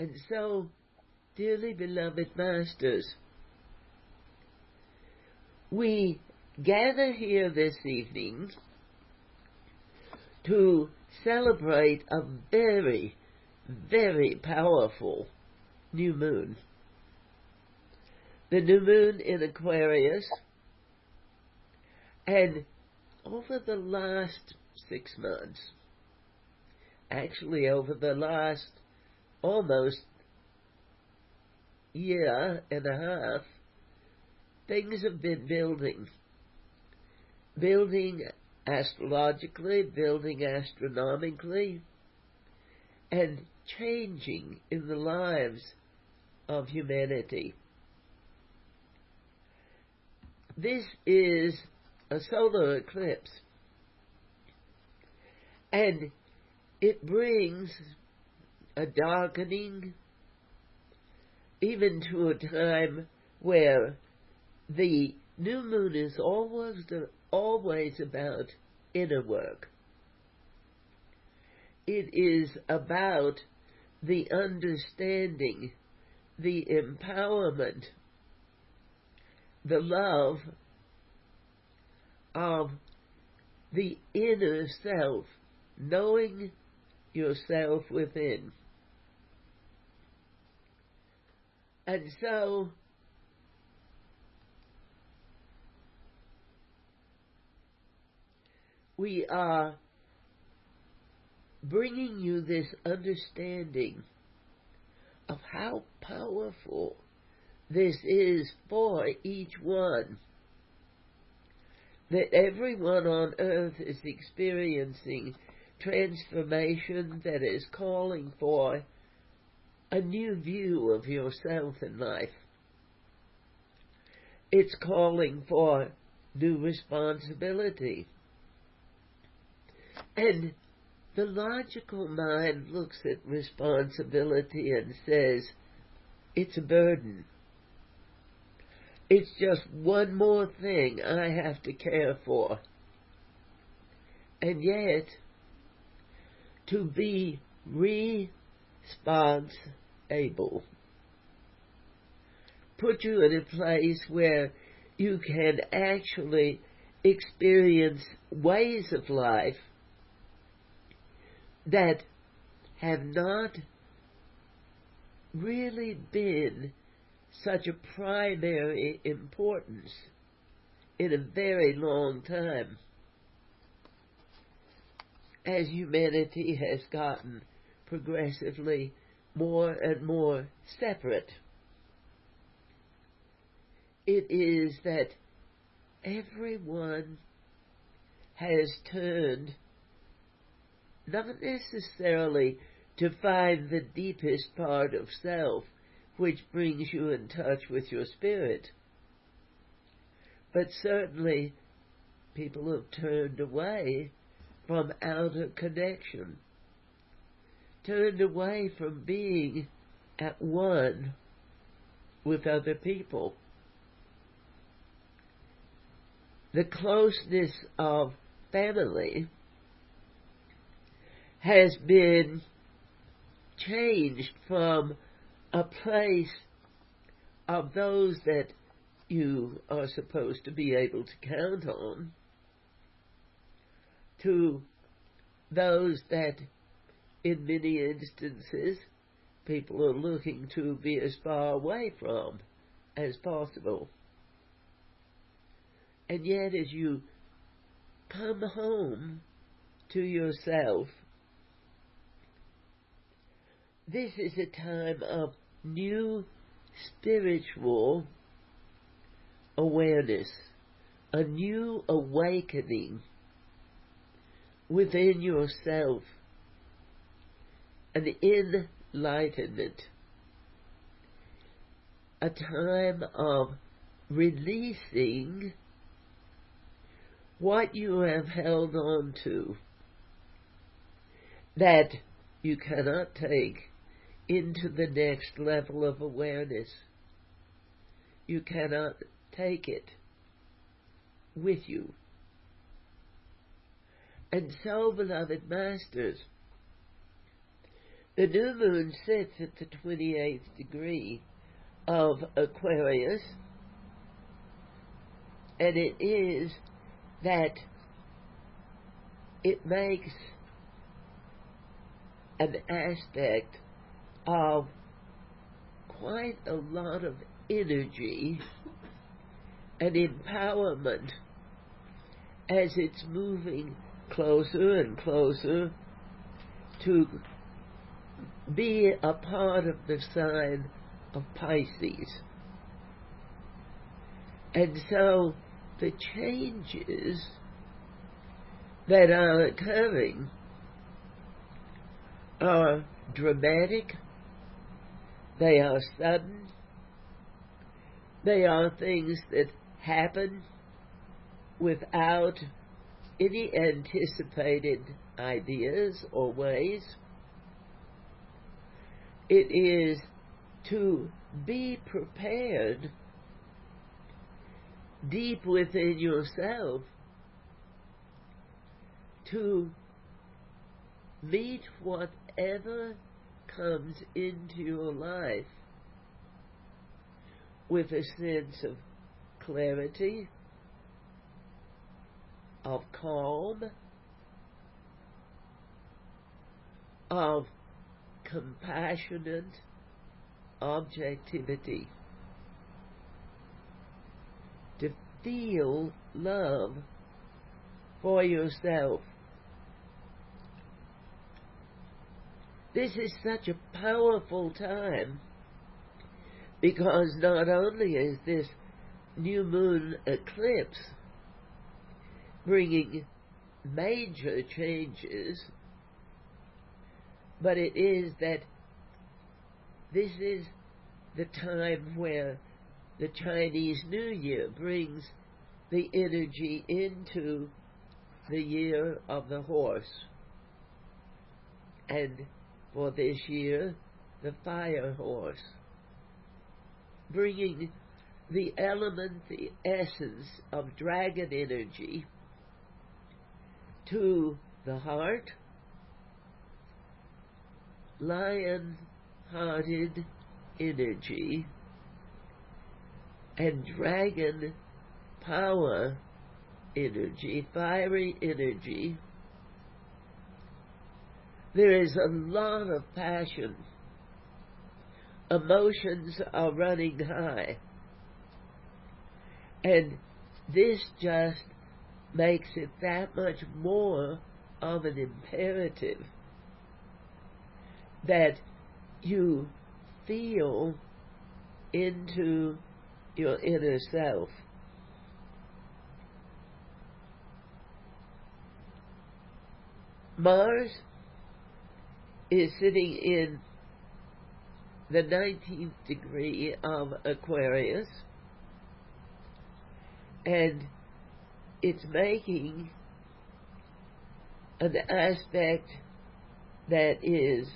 And so, dearly beloved masters, we gather here this evening to celebrate a very, very powerful new moon. The new moon in Aquarius, and over the last 6 months, actually over the last almost year and a half, things have been building astrologically, building astronomically, and changing in the lives of humanity. This is a solar eclipse, and it brings a darkening, even to a time where the new moon is always about inner work. It is about the understanding, the empowerment, the love of the inner self, knowing yourself within. And so, we are bringing you this understanding of how powerful this is for each one, that everyone on earth is experiencing transformation that is calling for a new view of yourself in life. It's calling for new responsibility. And the logical mind looks at responsibility and says, it's a burden. It's just one more thing I have to care for. And yet, to be responsible put you in a place where you can actually experience ways of life that have not really been such a primary importance in a very long time, as humanity has gotten progressively more and more separate. It is that everyone has turned not necessarily to find the deepest part of self, which brings you in touch with your spirit, but certainly people have turned away from outer connection, turned away from being at one with other people. The closeness of family has been changed from a place of those that you are supposed to be able to count on to those that, in many instances, people are looking to be as far away from as possible. And yet, as you come home to yourself, this is a time of new spiritual awareness, a new awakening within yourself, an enlightenment, a time of releasing what you have held on to that you cannot take into the next level of awareness. You cannot take it with you. And so, beloved masters, The new moon sits at the 28th degree of Aquarius, and it is that it makes an aspect of quite a lot of energy and empowerment as it's moving closer and closer to be a part of the sign of Pisces. And so the changes that are occurring are dramatic, they are sudden, they are things that happen without any anticipated ideas or ways. It is to be prepared deep within yourself to meet whatever comes into your life with a sense of clarity, of calm, of compassionate objectivity, to feel love for yourself. This is such a powerful time because not only is this new moon eclipse bringing major changes, but it is that this is the time where the Chinese New Year brings the energy into the year of the horse. And for this year, the fire horse, bringing the element, the essence of dragon energy to the heart, lion-hearted energy, and dragon power energy, fiery energy. There is a lot of passion. Emotions are running high. And this just makes it that much more of an imperative that you feel into your inner self. Mars is sitting in the 19th degree of Aquarius, and it's making an aspect that is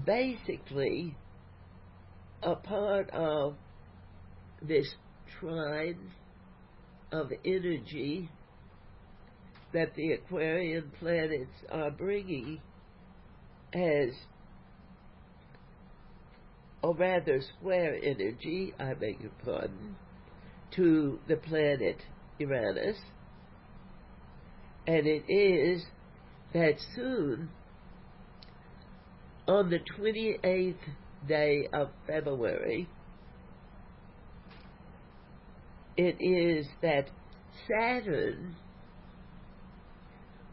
basically a part of this trine of energy that the Aquarian planets are bringing as, or rather square energy, I beg your pardon, to the planet Uranus. And it is that soon, on the 28th day of February, it is that Saturn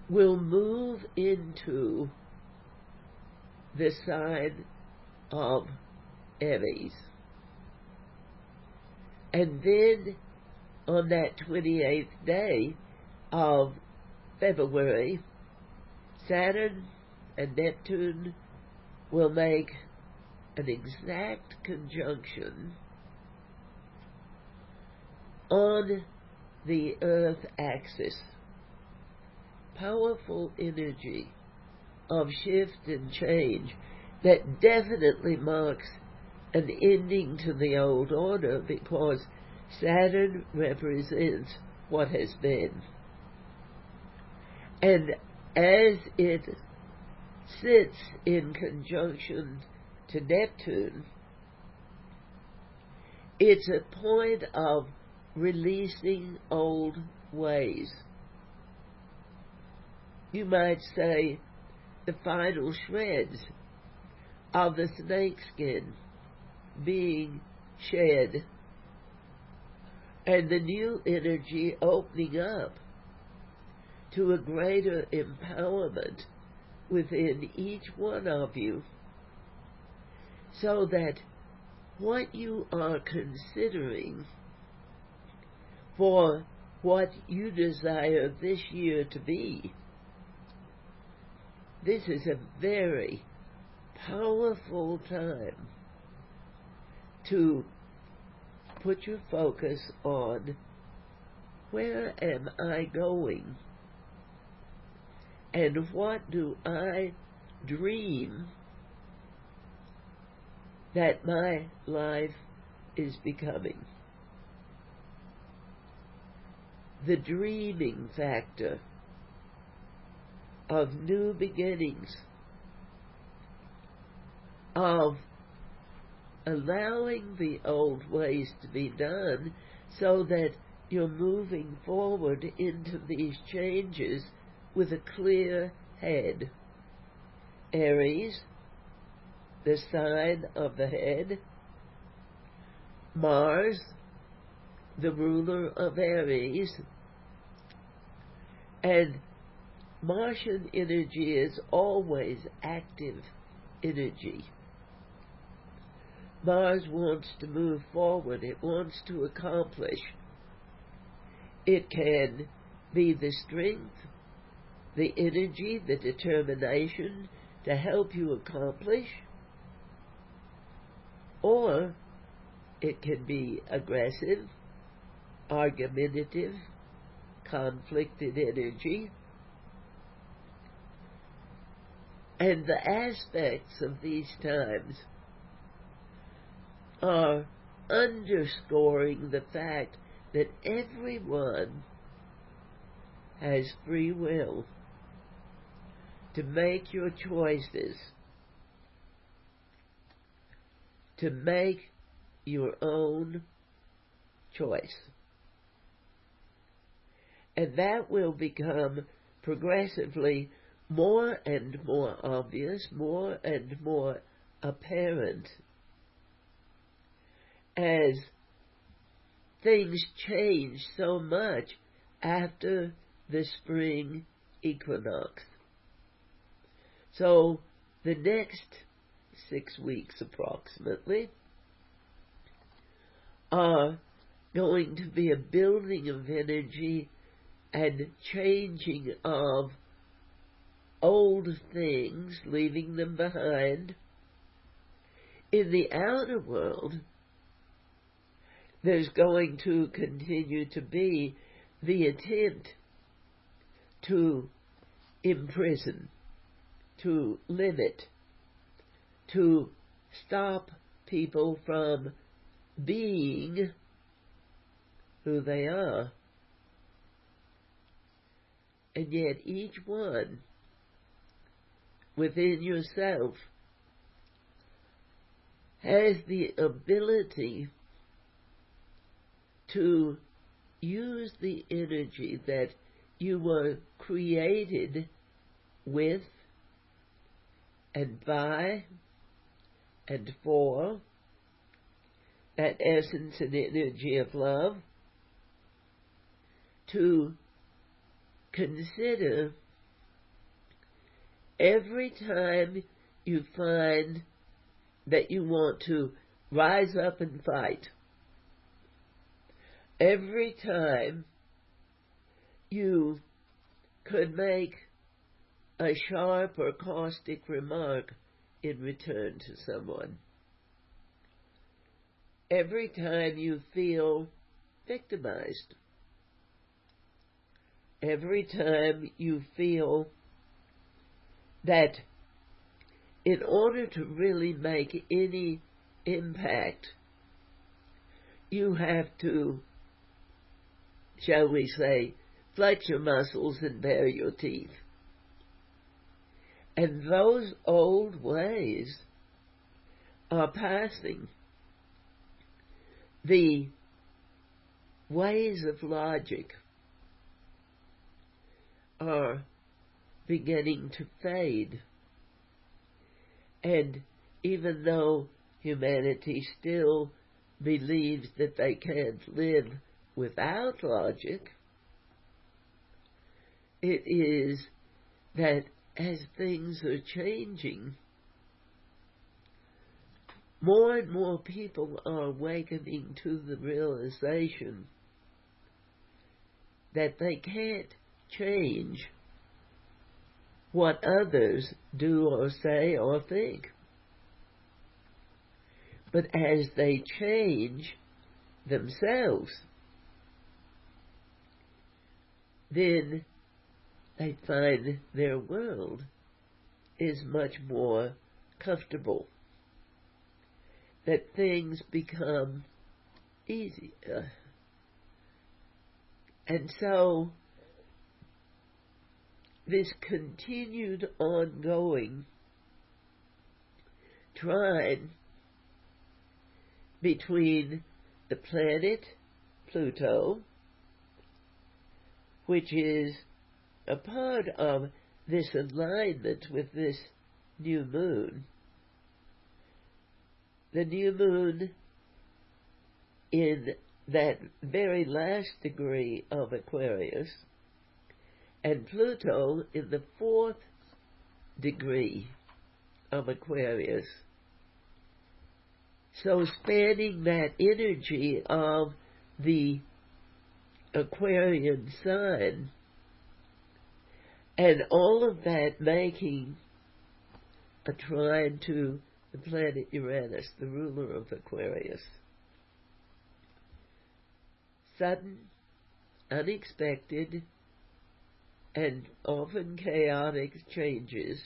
will move into the sign of Aries. And then on that 28th day of February, Saturn and Neptune will make an exact conjunction on the Earth axis. Powerful energy of shift and change that definitely marks an ending to the old order, because Saturn represents what has been. And as it sits in conjunction to Neptune, it's a point of releasing old ways. You might say the final shreds of the snakeskin being shed and the new energy opening up to a greater empowerment within each one of you, so that what you are considering for what you desire this year to be, this is a very powerful time to put your focus on, where am I going? And what do I dream that my life is becoming? The dreaming factor of new beginnings, of allowing the old ways to be done so that you're moving forward into these changes with a clear head. Aries, the sign of the head. Mars, the ruler of Aries. And Martian energy is always active energy. Mars wants to move forward. It wants to accomplish. It can be the strength, the energy, the determination to help you accomplish, or it can be aggressive, argumentative, conflicted energy. And the aspects of these times are underscoring the fact that everyone has free will to make your choices, to make your own choice. And that will become progressively more and more obvious, more and more apparent as things change so much after the spring equinox. So the next 6 weeks approximately are going to be a building of energy and changing of old things, leaving them behind. In the outer world, there's going to continue to be the attempt to imprison, to limit, to stop people from being who they are. And yet each one within yourself has the ability to use the energy that you were created with and by and for, that essence and energy of love, to consider every time you find that you want to rise up and fight, every time you could make a sharp or caustic remark in return to someone, every time you feel victimized, every time you feel that in order to really make any impact, you have to, shall we say, flex your muscles and bare your teeth. And those old ways are passing. The ways of logic are beginning to fade. And even though humanity still believes that they can't live without logic, it is that as things are changing, more and more people are awakening to the realization that they can't change what others do or say or think. But as they change themselves, then they find their world is much more comfortable, that things become easier. And so this continued ongoing trine between the planet Pluto, which is a part of this alignment with this new moon. The new moon in that very last degree of Aquarius, and Pluto in the 4th degree of Aquarius. So spanning that energy of the Aquarian sign, and all of that making a trine to the planet Uranus, the ruler of Aquarius. Sudden, unexpected, and often chaotic changes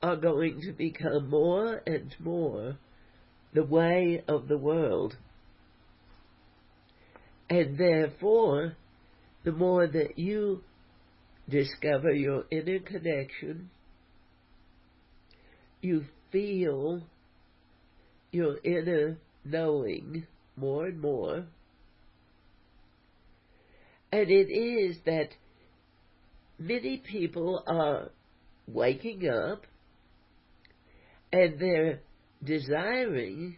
are going to become more and more the way of the world. And therefore, the more that you discover your inner connection, you feel your inner knowing more and more. And it is that many people are waking up and they're desiring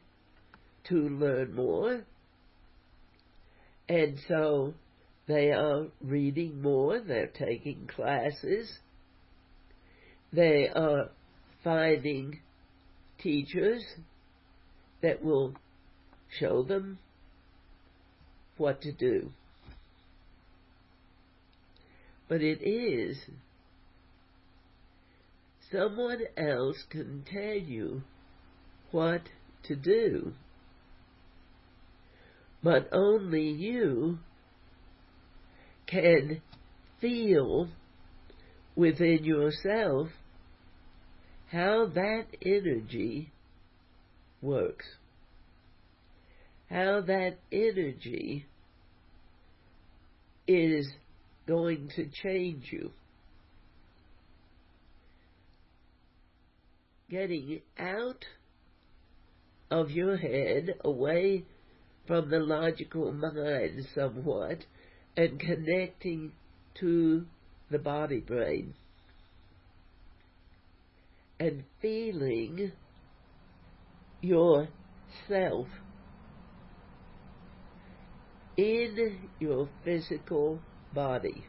to learn more. And so they are reading more, they're taking classes, they are finding teachers that will show them what to do. But it is someone else can tell you what to do, but only you can feel within yourself how that energy works, how that energy is going to change you. Getting out of your head, away from the logical mind somewhat, and connecting to the body brain, and feeling yourself in your physical body.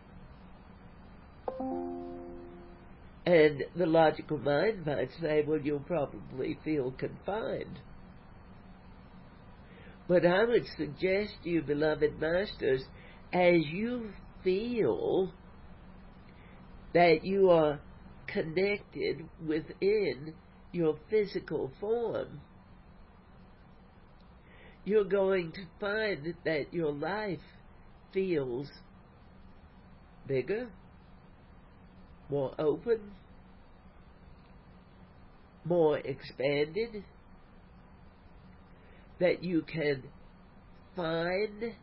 And the logical mind might say, well, you'll probably feel confined. But I would suggest to you, beloved masters, as you feel that you are connected within your physical form, you're going to find that your life feels bigger, more open, more expanded, that you can find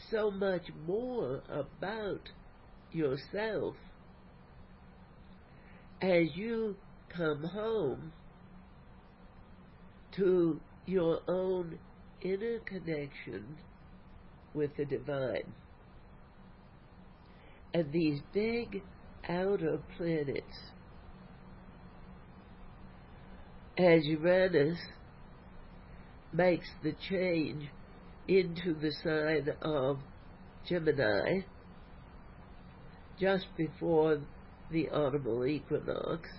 so much more about yourself as you come home to your own inner connection with the divine. And these big outer planets, as Uranus makes the change into the sign of Gemini just before the autumnal equinox,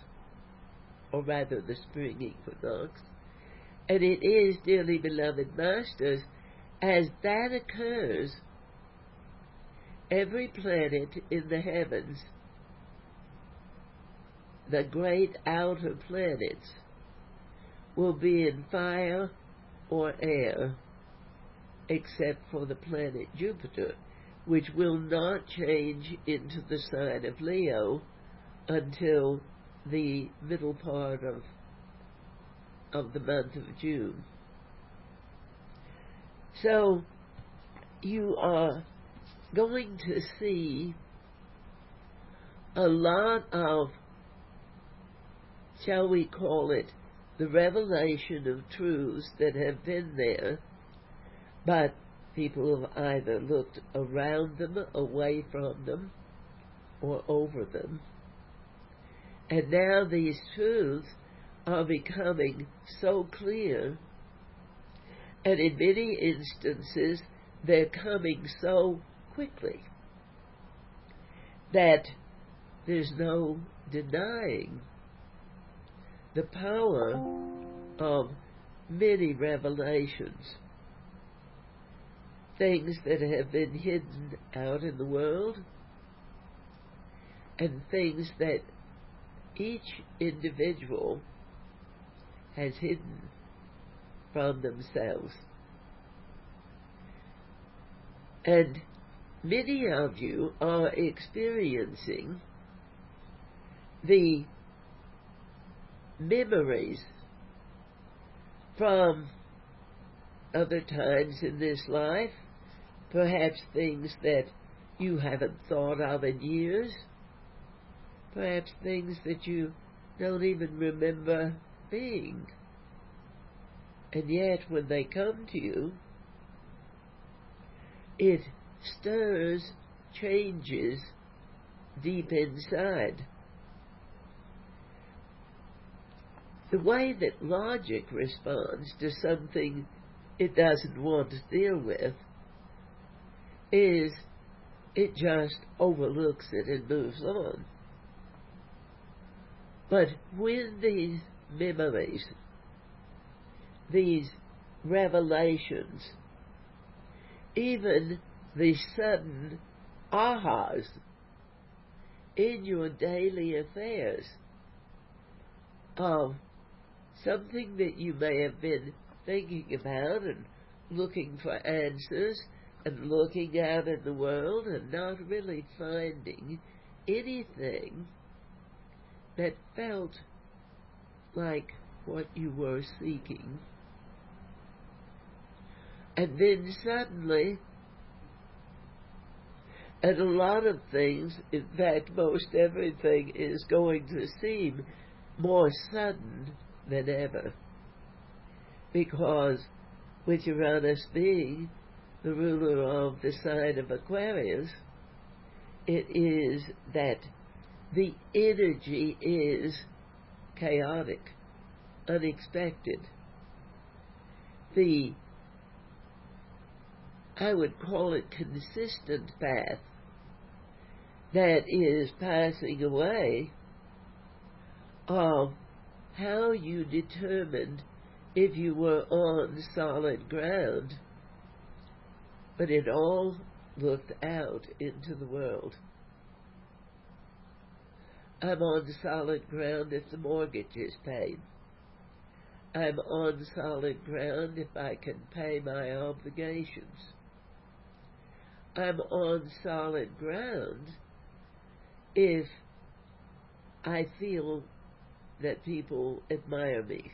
or rather the spring equinox. And it is, dearly beloved masters, as that occurs, every planet in the heavens, the great outer planets, will be in fire or air, except for the planet Jupiter, which will not change into the sign of Leo until the middle part of the month of June. So you are going to see a lot of, shall we call it, the revelation of truths that have been there, but people have either looked around them, away from them, or over them. And now these truths are becoming so clear, and in many instances they're coming so quickly that there's no denying the power of many revelations, things that have been hidden out in the world, and things that each individual has hidden from themselves. And many of you are experiencing the memories from other times in this life, perhaps things that you haven't thought of in years, perhaps things that you don't even remember being. And yet when they come to you, it stirs changes deep inside. The way that logic responds to something it doesn't want to deal with is it just overlooks it and moves on. But when these memories, these revelations, even the sudden ahas in your daily affairs of something that you may have been thinking about and looking for answers and looking out in the world and not really finding anything that felt like what you were seeking. And then suddenly, and a lot of things, in fact most everything, is going to seem more sudden than ever, because with Uranus being the ruler of the sign of Aquarius, it is that the energy is chaotic, unexpected. The, I would call it, consistent path that is passing away of how you determined if you were on solid ground, but it all looked out into the world. I'm on solid ground if the mortgage is paid. I'm on solid ground if I can pay my obligations. I'm on solid ground if I feel that people admire me.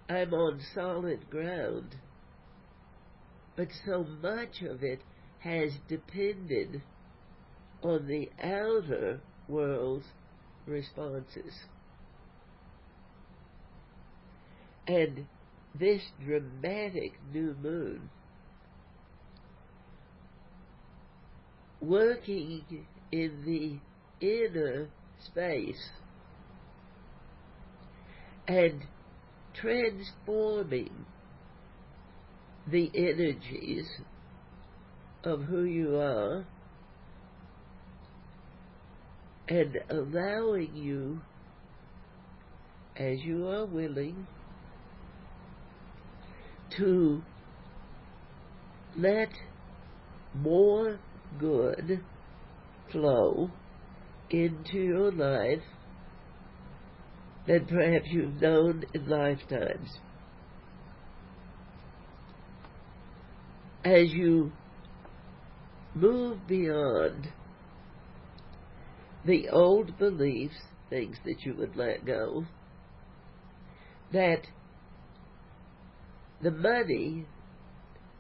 I'm on solid ground, but so much of it has depended on the outer world's responses. And this dramatic new moon, working in the inner space and transforming the energies of who you are and allowing you, as you are willing, to let more good flow into your life than perhaps you've known in lifetimes. As you move beyond the old beliefs, things that you would let go, that the money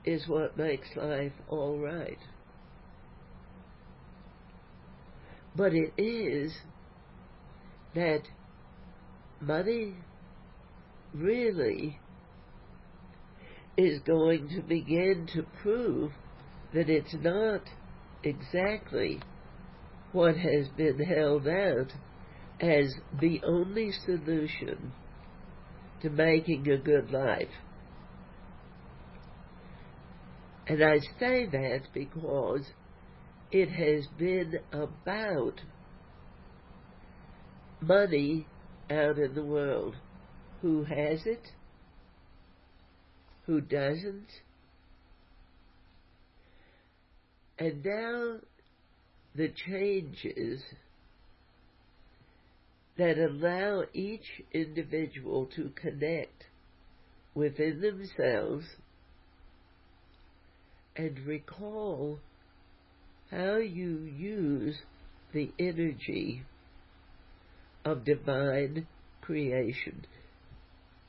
is what makes life all right. But it is that money really is going to begin to prove that it's not exactly what has been held out as the only solution to making a good life. And I say that because it has been about money out in the world. Who has it? Who doesn't? And now the changes that allow each individual to connect within themselves and recall how you use the energy of divine creation.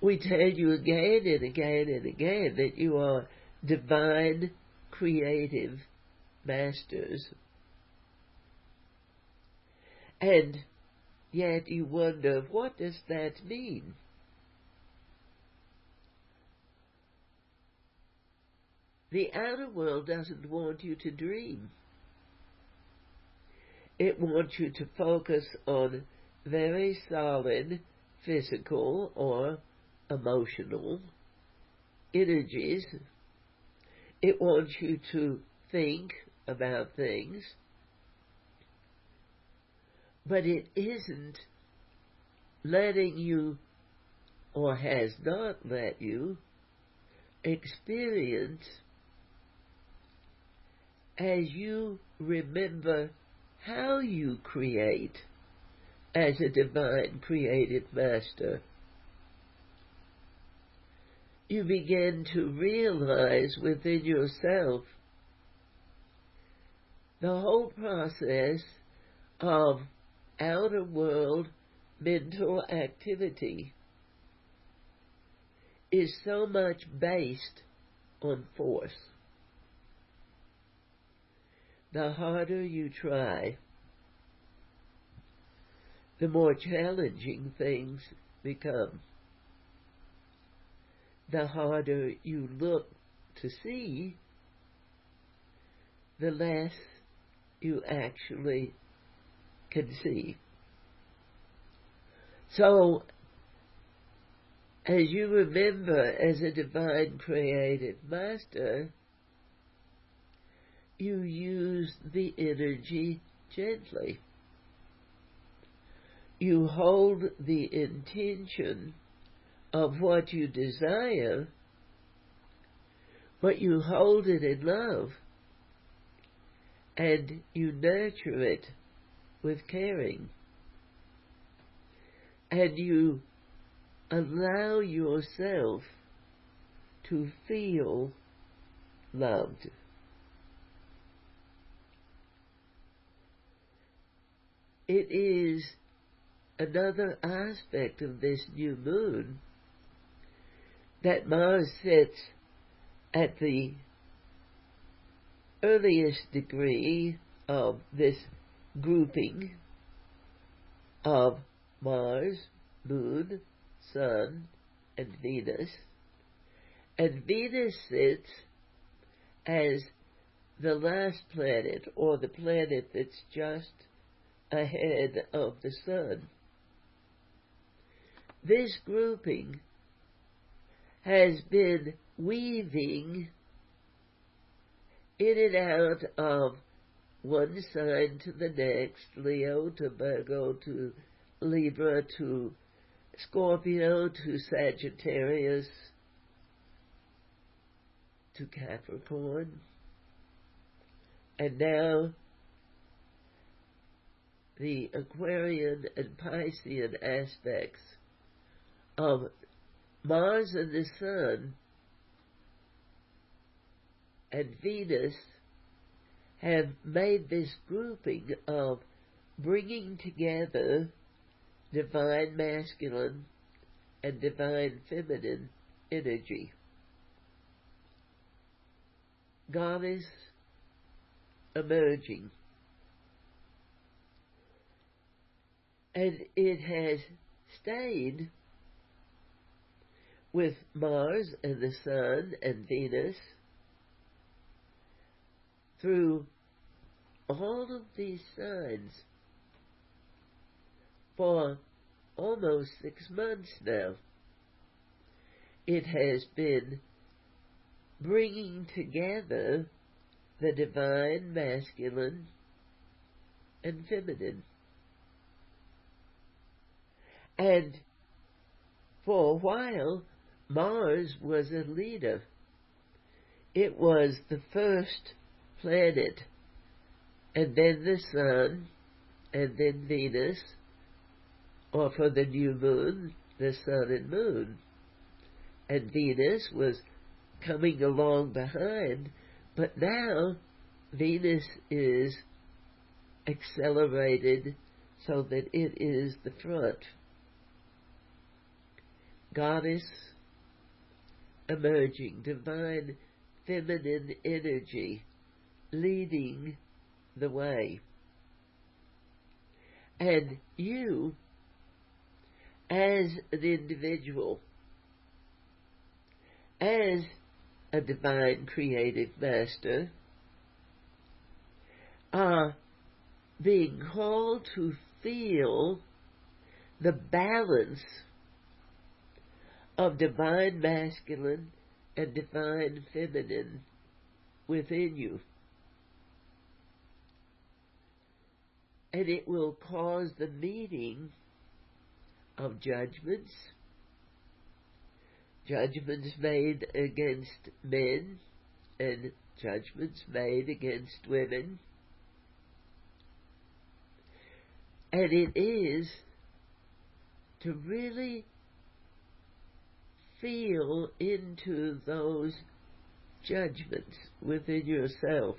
We tell you again and again and again that you are divine creative masters. And yet you wonder, what does that mean? The outer world doesn't want you to dream. It wants you to focus on very solid physical or emotional energies. It wants you to think about things, but it isn't letting you, or has not let you, experience as you remember how you create as a divine creative master. You begin to realize within yourself the whole process of outer world mental activity is so much based on force. The harder you try, the more challenging things become. The harder you look to see, the less you actually can see. So, as you remember as a divine creative master, you use the energy gently. You hold the intention of what you desire, but you hold it in love, and you nurture it with caring, and you allow yourself to feel loved. It is another aspect of this new moon that Mars sits at the earliest degree of this grouping of Mars, Moon, Sun, and Venus. And Venus sits as the last planet, or the planet that's just ahead of the Sun. This grouping has been weaving in and out of one sign to the next, Leo to Virgo to Libra to Scorpio to Sagittarius to Capricorn, and now the Aquarian and Piscean aspects of Mars and the Sun and Venus have made this grouping of bringing together divine masculine and divine feminine energy. Goddess emerging. And it has stayed with Mars and the Sun and Venus through all of these signs for almost 6 months now. It has been bringing together the divine masculine and feminine. And for a while, Mars was a leader. It was the first planet, and then the Sun, and then Venus, or for the new moon, the Sun and Moon. And Venus was coming along behind, but now Venus is accelerated so that it is the front. Goddess emerging, divine feminine energy leading the way. And you, as an individual, as a divine creative master, are being called to feel the balance of divine masculine and divine feminine within you. And it will cause the meeting of judgments made against men and judgments made against women. And it is to really feel into those judgments within yourself.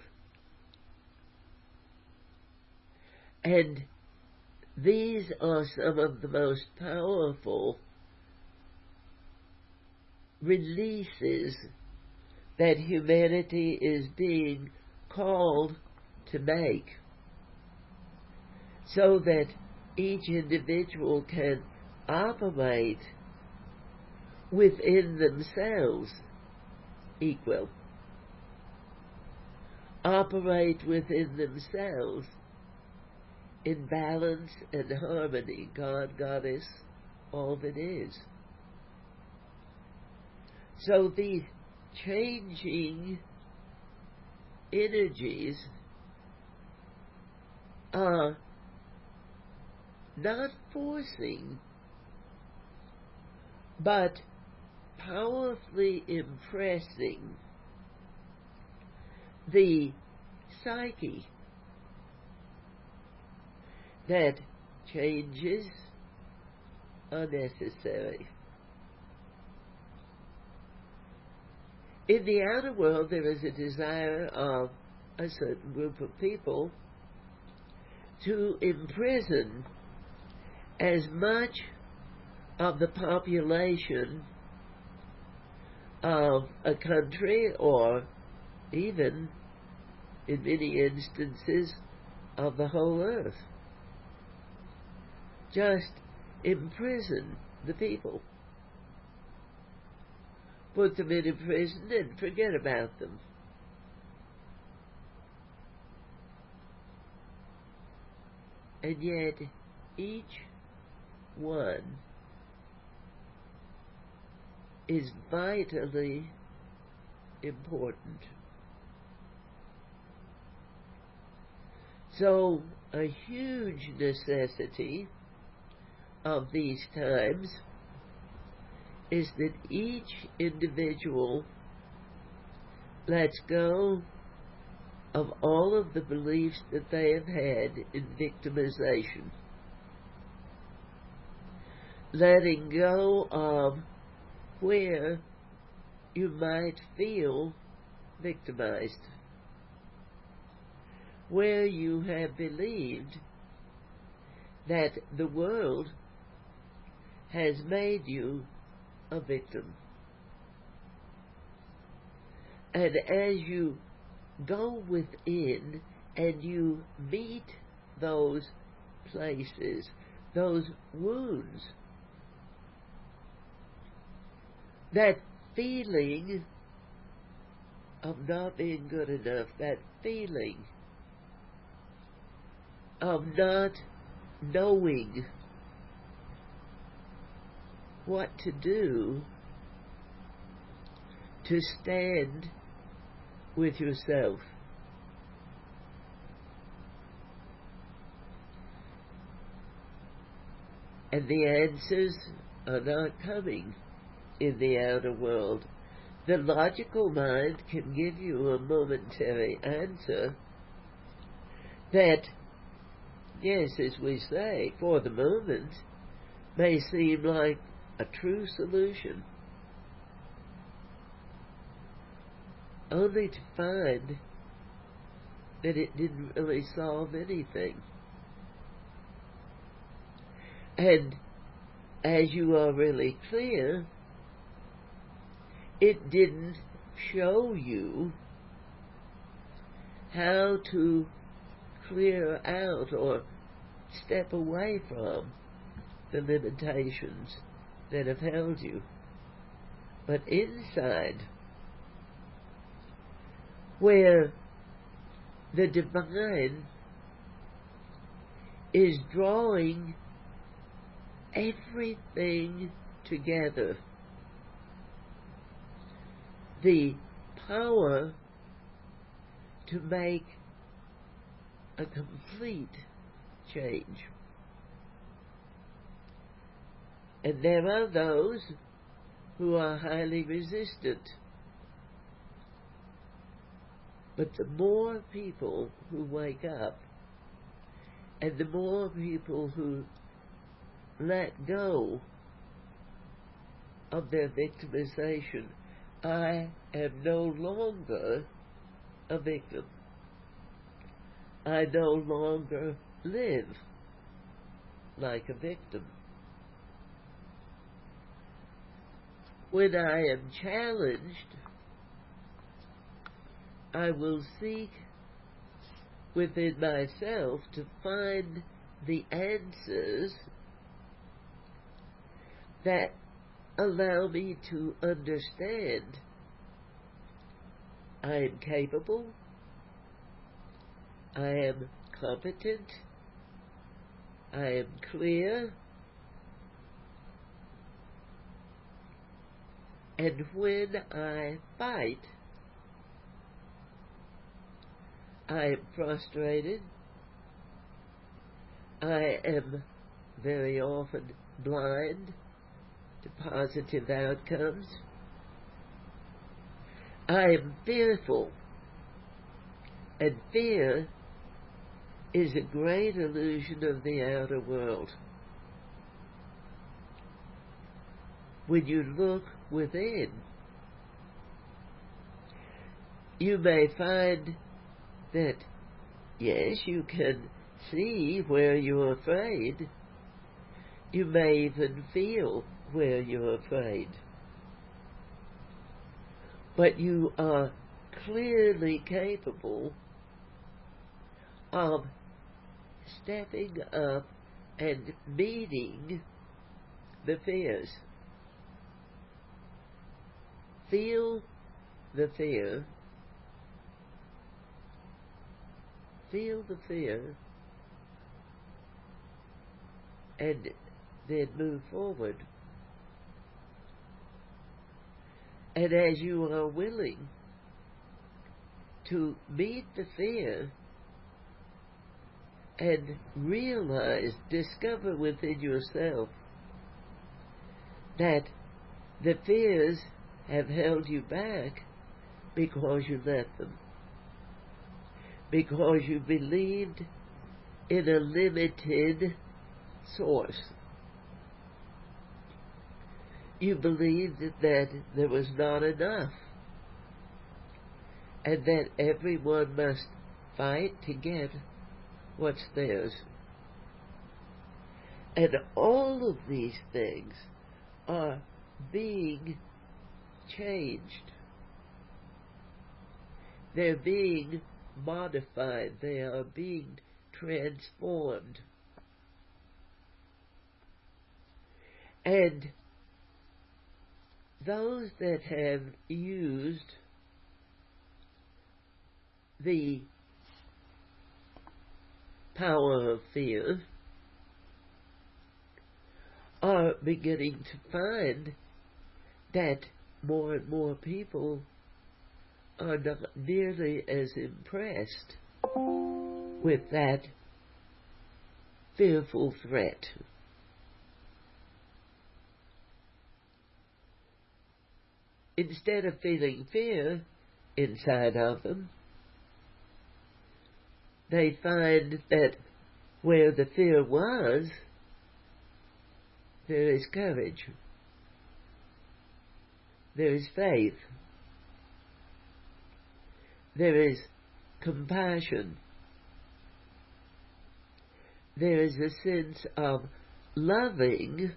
And these are some of the most powerful releases that humanity is being called to make, so that each individual can operate within themselves equal, operate within themselves in balance and harmony, God, Goddess, all that is. So these changing energies are not forcing, but powerfully impressing the psyche that changes are necessary. In the outer world, there is a desire of a certain group of people to imprison as much of the population of a country, or even, in many instances, of the whole earth. Just imprison the people. Put them in a prison and forget about them. And yet, each one is vitally important. So, a huge necessity of these times is that each individual lets go of all of the beliefs that they have had in victimization. Letting go of where you might feel victimized, where you have believed that the world has made you a victim. And as you go within and you meet those places, those wounds, that feeling of not being good enough, that feeling of not knowing what to do to stand with yourself. And the answers are not coming in the outer world. The logical mind can give you a momentary answer that, yes, as we say, for the moment, may seem like a true solution, only to find that it didn't really solve anything. And as you are really clear, it didn't show you how to clear out or step away from the limitations that have held you. But inside, where the divine is drawing everything together, the power to make a complete change. And there are those who are highly resistant. But the more people who wake up, and the more people who let go of their victimization, I am no longer a victim. I no longer live like a victim. When I am challenged, I will seek within myself to find the answers that allow me to understand I am capable, I am competent, I am clear, and when I fight, I am frustrated, I am very often blind to positive outcomes, I am fearful, and fear is a great illusion of the outer world. When you look within, you may find that, yes, you can see where you're afraid. You may even feel where you're afraid. But you are clearly capable of stepping up and meeting the fears. Feel the fear. Feel the fear. And then move forward. And as you are willing to meet the fear and realize, discover within yourself that the fears have held you back because you let them. Because you believed in a limited source. You believed that there was not enough, and that everyone must fight to get what's theirs. And all of these things are being changed. They're being modified. They are being transformed. And those that have used the power of fear are beginning to find that more and more people are not nearly as impressed with that fearful threat. Instead of feeling fear inside of them, they find that where the fear was, there is courage. There is faith. There is compassion. There is a sense of loving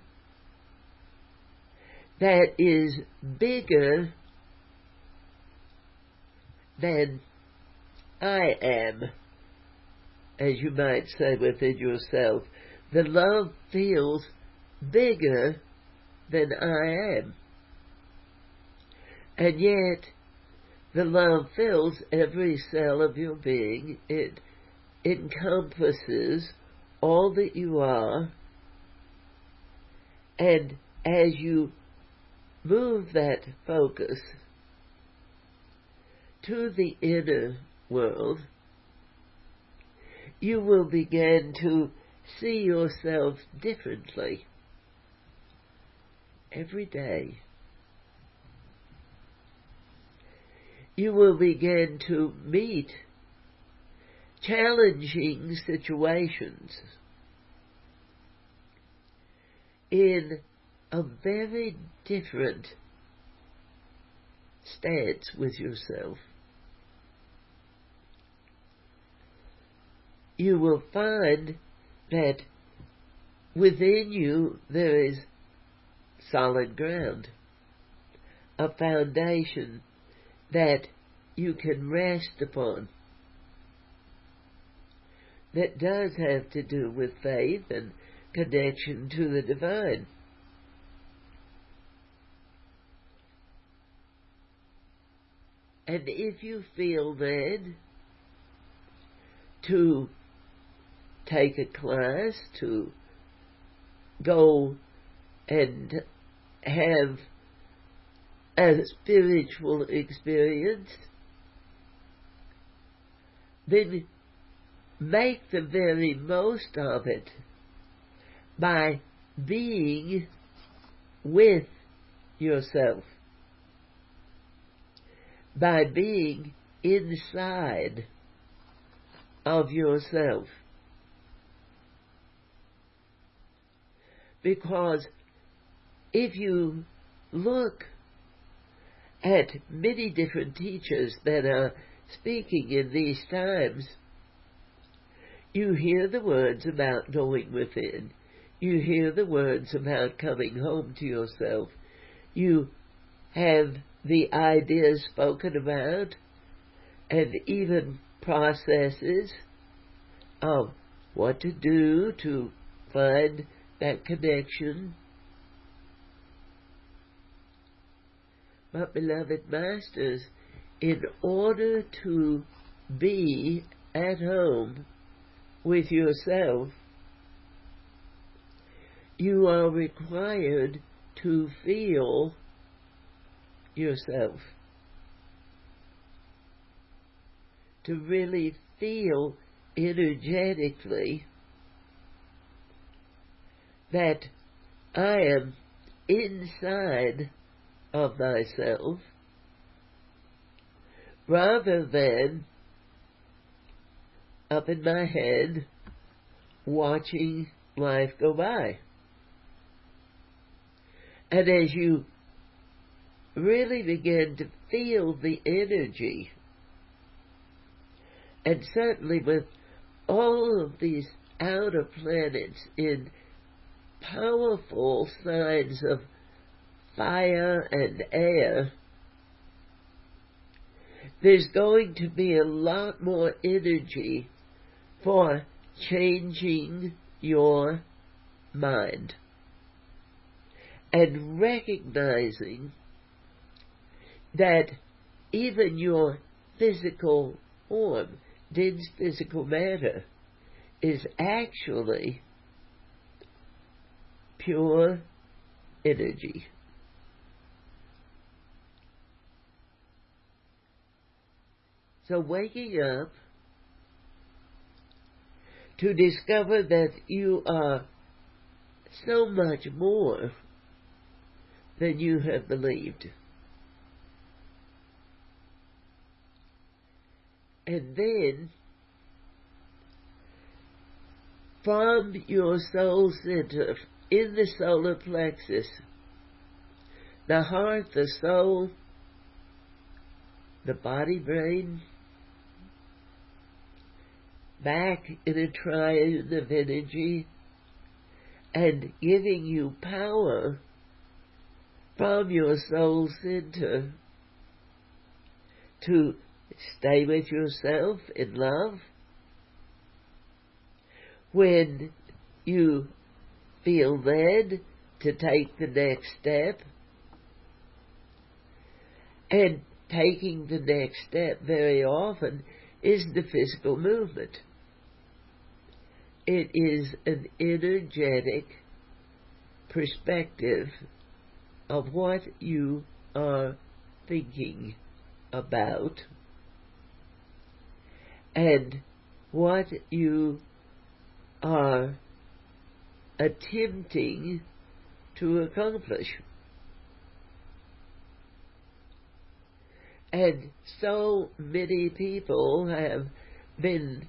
that is bigger than I am, as you might say within yourself. The love feels bigger than I am. And yet, the love fills every cell of your being. It encompasses all that you are. And as you move that focus to the inner world, you will begin to see yourself differently every day. You will begin to meet challenging situations in a very different stance with yourself. You will find that within you there is solid ground, a foundation that you can rest upon, that does have to do with faith and connection to the divine. And if you feel then to take a class, to go and have a spiritual experience, then make the very most of it by being with yourself, by being inside of yourself. Because if you look at many different teachers that are speaking in these times, you hear the words about going within. You hear the words about coming home to yourself. You have the ideas spoken about and even processes of what to do to find that connection. But, beloved masters, in order to be at home with yourself, you are required to feel yourself, to really feel energetically that I am inside of thyself, rather than up in my head watching life go by. And as you really begin to feel the energy, and certainly with all of these outer planets in powerful signs of fire and air, there's going to be a lot more energy for changing your mind and recognizing that even your physical form, dense physical matter, is actually pure energy. So waking up to discover that you are so much more than you have believed. And then, from your soul center, in the solar plexus, the heart, the soul, the body, brain, back in a triune of energy, and giving you power from your soul center to stay with yourself in love. When you feel led to take the next step, and taking the next step very often is the physical movement. It is an energetic perspective of what you are thinking about and what you are attempting to accomplish. And so many people have been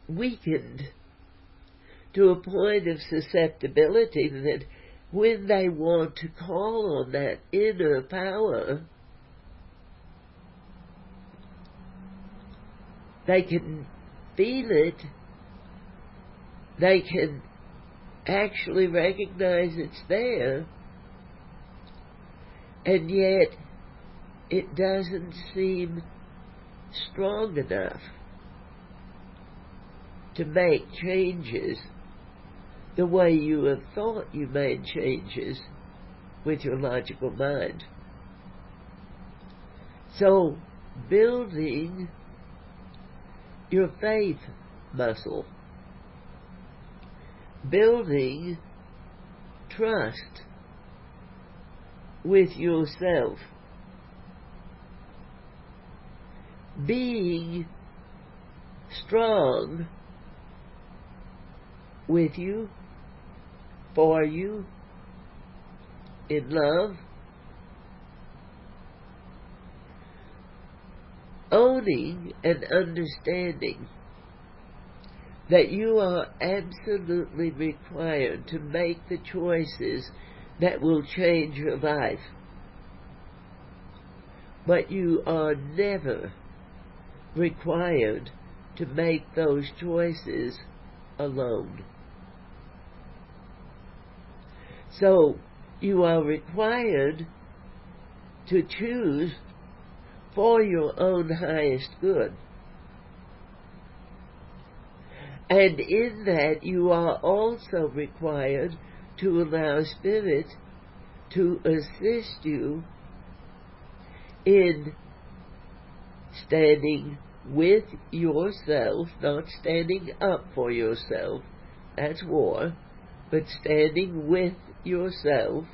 weakened to a point of susceptibility that when they want to call on that inner power, they can feel it, they can actually recognize it's there, and yet it doesn't seem strong enough to make changes the way you have thought you made changes with your logical mind. So, building your faith muscle, building trust with yourself, being strong with you, for you, in love, owning and understanding that you are absolutely required to make the choices that will change your life, but you are never required to make those choices alone. So you are required to choose for your own highest good. And in that you are also required to allow Spirit to assist you in standing with yourself, not standing up for yourself, that's war, but standing with yourself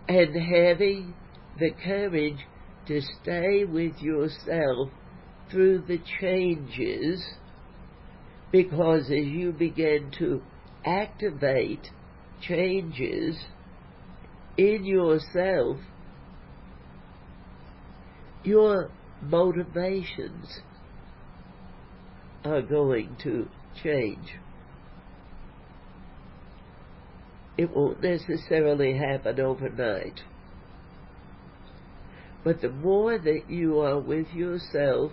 and having the courage to stay with yourself through the changes, because as you begin to activate changes in yourself, your motivations are going to change. It won't necessarily happen overnight. But the more that you are with yourself,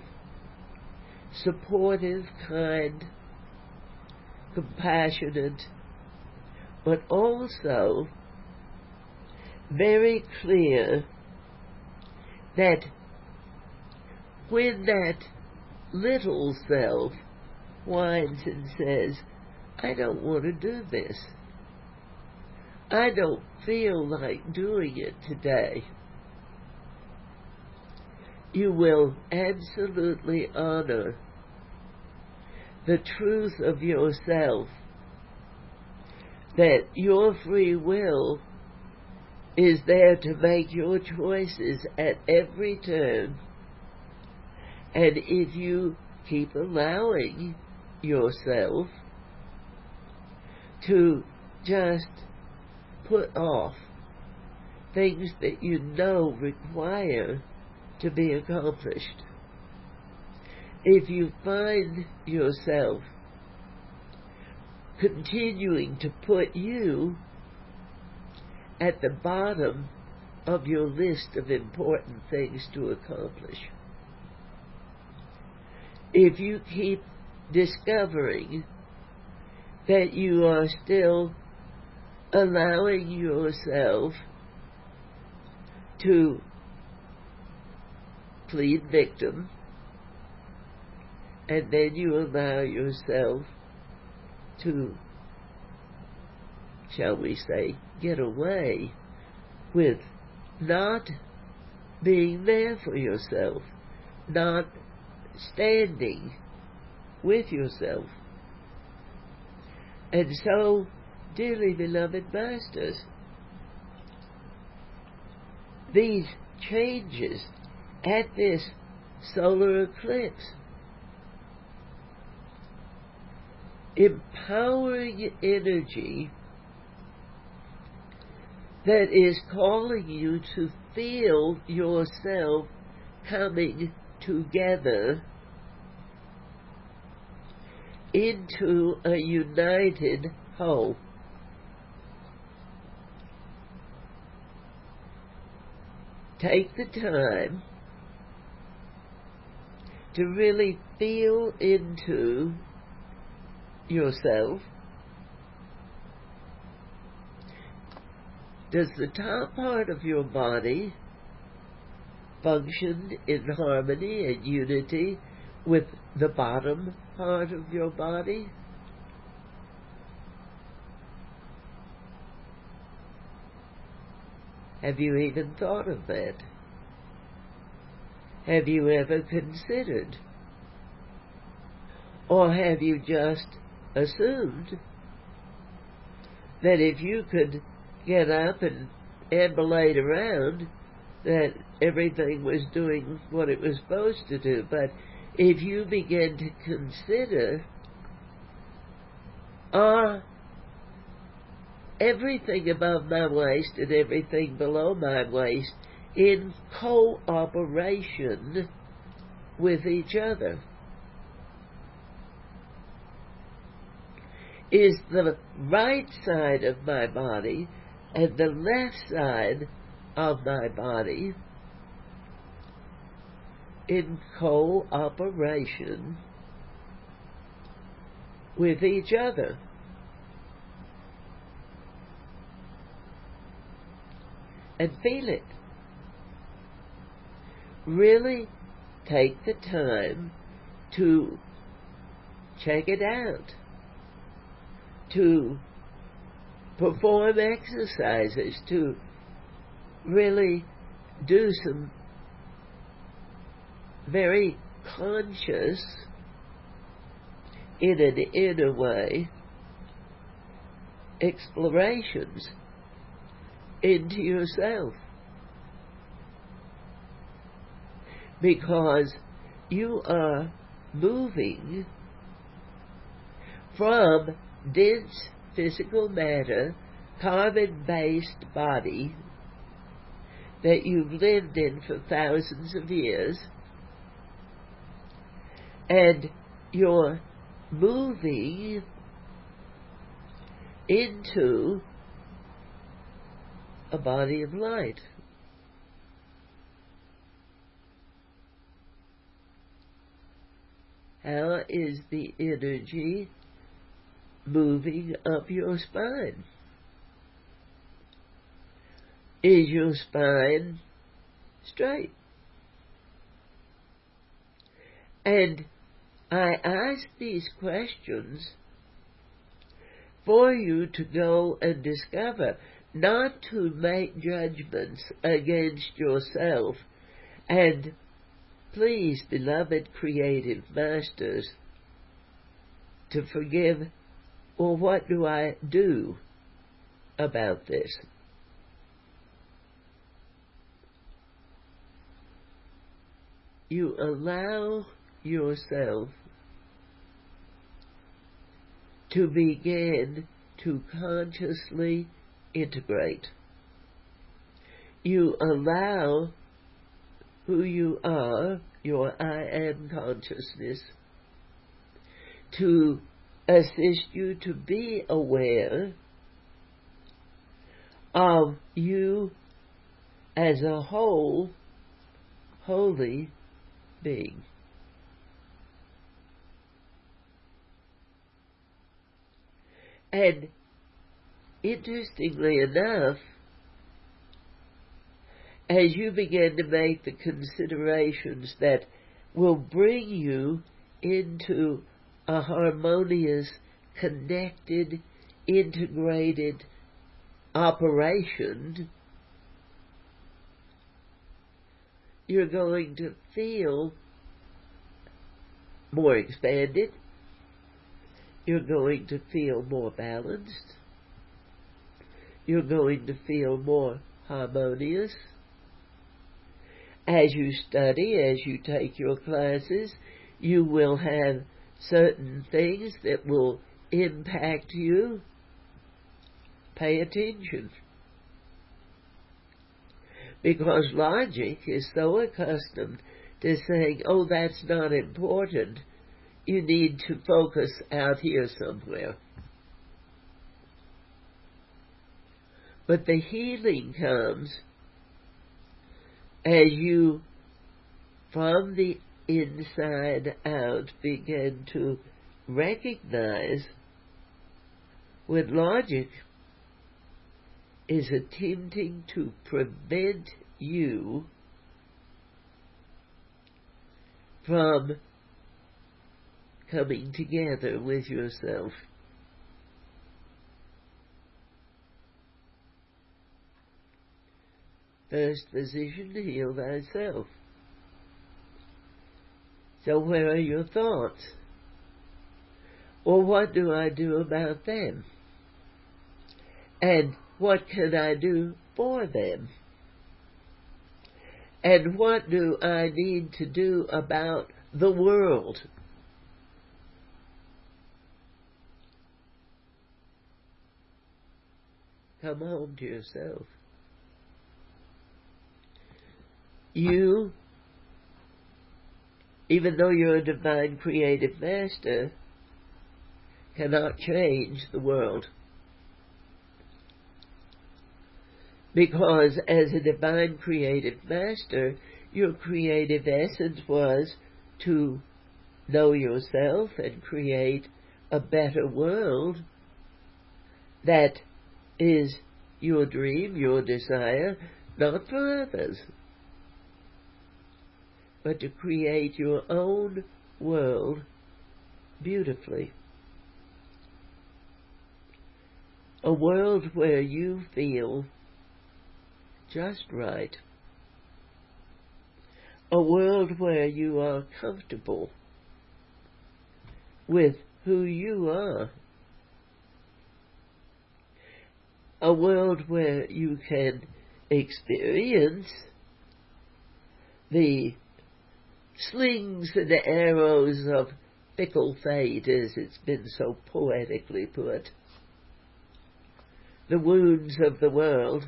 supportive, kind, compassionate, but also very clear that when that little self whines and says, I don't want to do this, I don't feel like doing it today, you will absolutely honor the truth of yourself, that your free will is there to make your choices at every turn. And if you keep allowing yourself to just put off things that you know require to be accomplished, if you find yourself continuing to put you at the bottom of your list of important things to accomplish, if you keep discovering that you are still allowing yourself to plead victim, and then you allow yourself to, shall we say, get away with not being there for yourself, not standing with yourself. And so, dearly beloved masters, these changes at this solar eclipse, empowering energy that is calling you to feel yourself coming together into a united whole. Take the time to really feel into yourself. Does the top part of your body function in harmony and unity with the bottom part of your body? Have you even thought of that? Have you ever considered? Or have you just assumed that if you could get up and ambulate around, that everything was doing what it was supposed to do? But if you begin to consider, are everything above my waist and everything below my waist in cooperation with each other? Is the right side of my body and the left side of my body in cooperation with each other? And feel it. Really take the time to check it out, to perform exercises, to really do some very conscious, in an inner way, explorations into yourself. Because you are moving from dense physical matter, carbon-based body that you've lived in for thousands of years, and you're moving into a body of light. How is the energy moving up your spine? Is your spine straight? And I ask these questions for you to go and discover, not to make judgments against yourself. And please, beloved creative masters, to forgive, well, what do I do about this? You allow yourself to begin to consciously integrate. You allow who you are, your I am consciousness, to assist you to be aware of you as a whole, holy being. And interestingly enough, as you begin to make the considerations that will bring you into a harmonious, connected, integrated operation, you're going to feel more expanded. You're going to feel more balanced. You're going to feel more harmonious. As you study, as you take your classes, you will have certain things that will impact you. Pay attention. Because logic is so accustomed to saying, oh, that's not important. You need to focus out here somewhere. But the healing comes as you, from the inside out, begin to recognize when logic is attempting to prevent you from coming together with yourself. First physician, heal thyself. So where are your thoughts? Well, what do I do about them? And what can I do for them? And what do I need to do about the world? Come home to yourself. You, even though you're a divine creative master, cannot change the world. Because as a divine creative master, your creative essence was to know yourself and create a better world that is your dream, your desire, not for others, but to create your own world beautifully. A world where you feel just right. A world where you are comfortable with who you are. A world where you can experience the slings and arrows of fickle fate, as it's been so poetically put, the wounds of the world.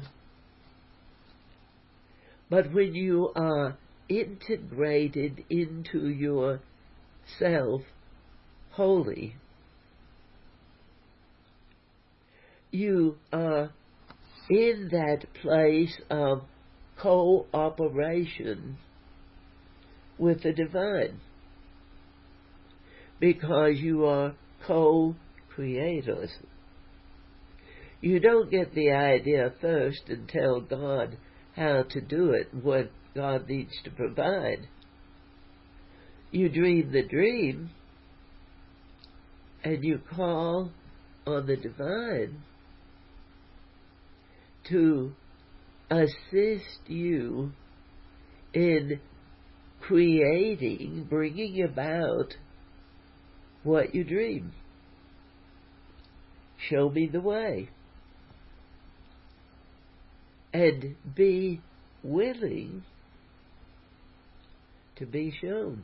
But when you are integrated into yourself wholly, you are in that place of cooperation with the divine, because you are co-creators. You don't get the idea first and tell God how to do it, what God needs to provide. You dream the dream, and you call on the divine to assist you in creating, bringing about what you dream. Show me the way. And be willing to be shown.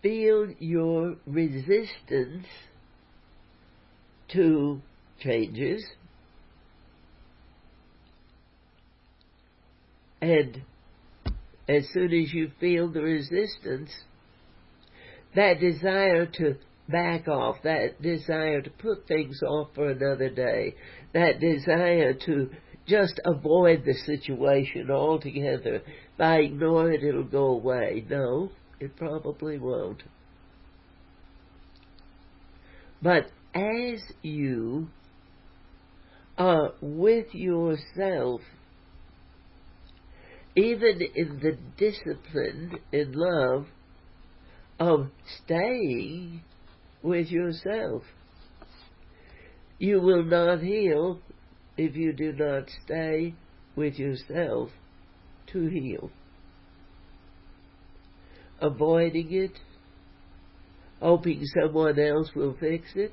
Feel your resistance to changes, and as soon as you feel the resistance, that desire to back off, that desire to put things off for another day, that desire to just avoid the situation altogether, if I ignore it, it'll go away. No, it probably won't. But as you are with yourself, even in the discipline in love of staying with yourself, you will not heal if you do not stay with yourself to heal. Avoiding it, hoping someone else will fix it,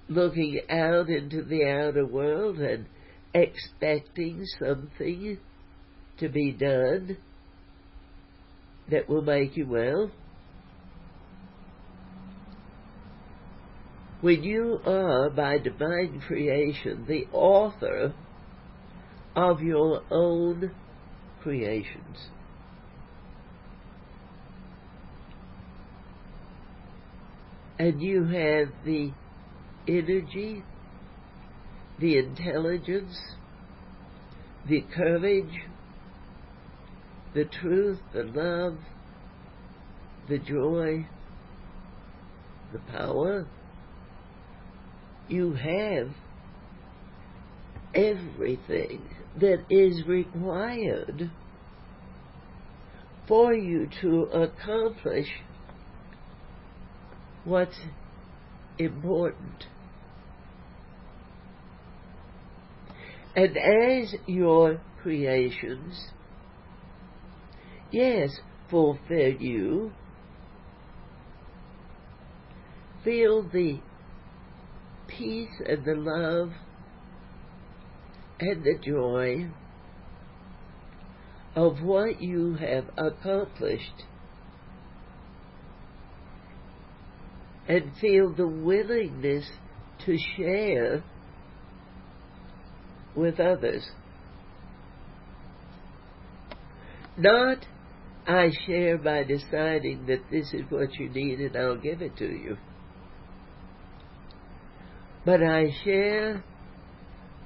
looking out into the outer world and expecting something to be done that will make you well. When you are, by divine creation, the author of your own creations, and you have the energy, the intelligence, the courage, the truth, the love, the joy, the power, you have everything that is required for you to accomplish what's important. And as your creations, yes, fulfill you, feel the peace and the love and the joy of what you have accomplished, and feel the willingness to share with others. Not, I share by deciding that this is what you need and I'll give it to you. But I share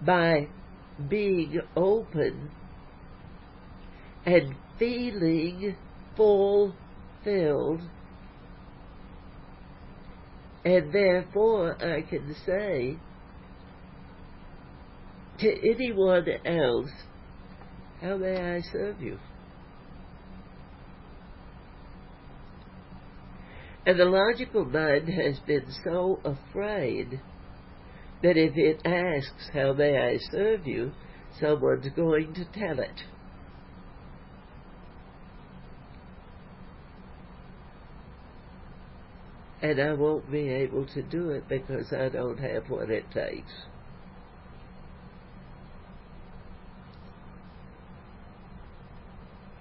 by being open and feeling fulfilled, and therefore I can say to anyone else, How may I serve you? And the logical mind has been so afraid that if it asks, how may I serve you, someone's going to tell it. And I won't be able to do it because I don't have what it takes.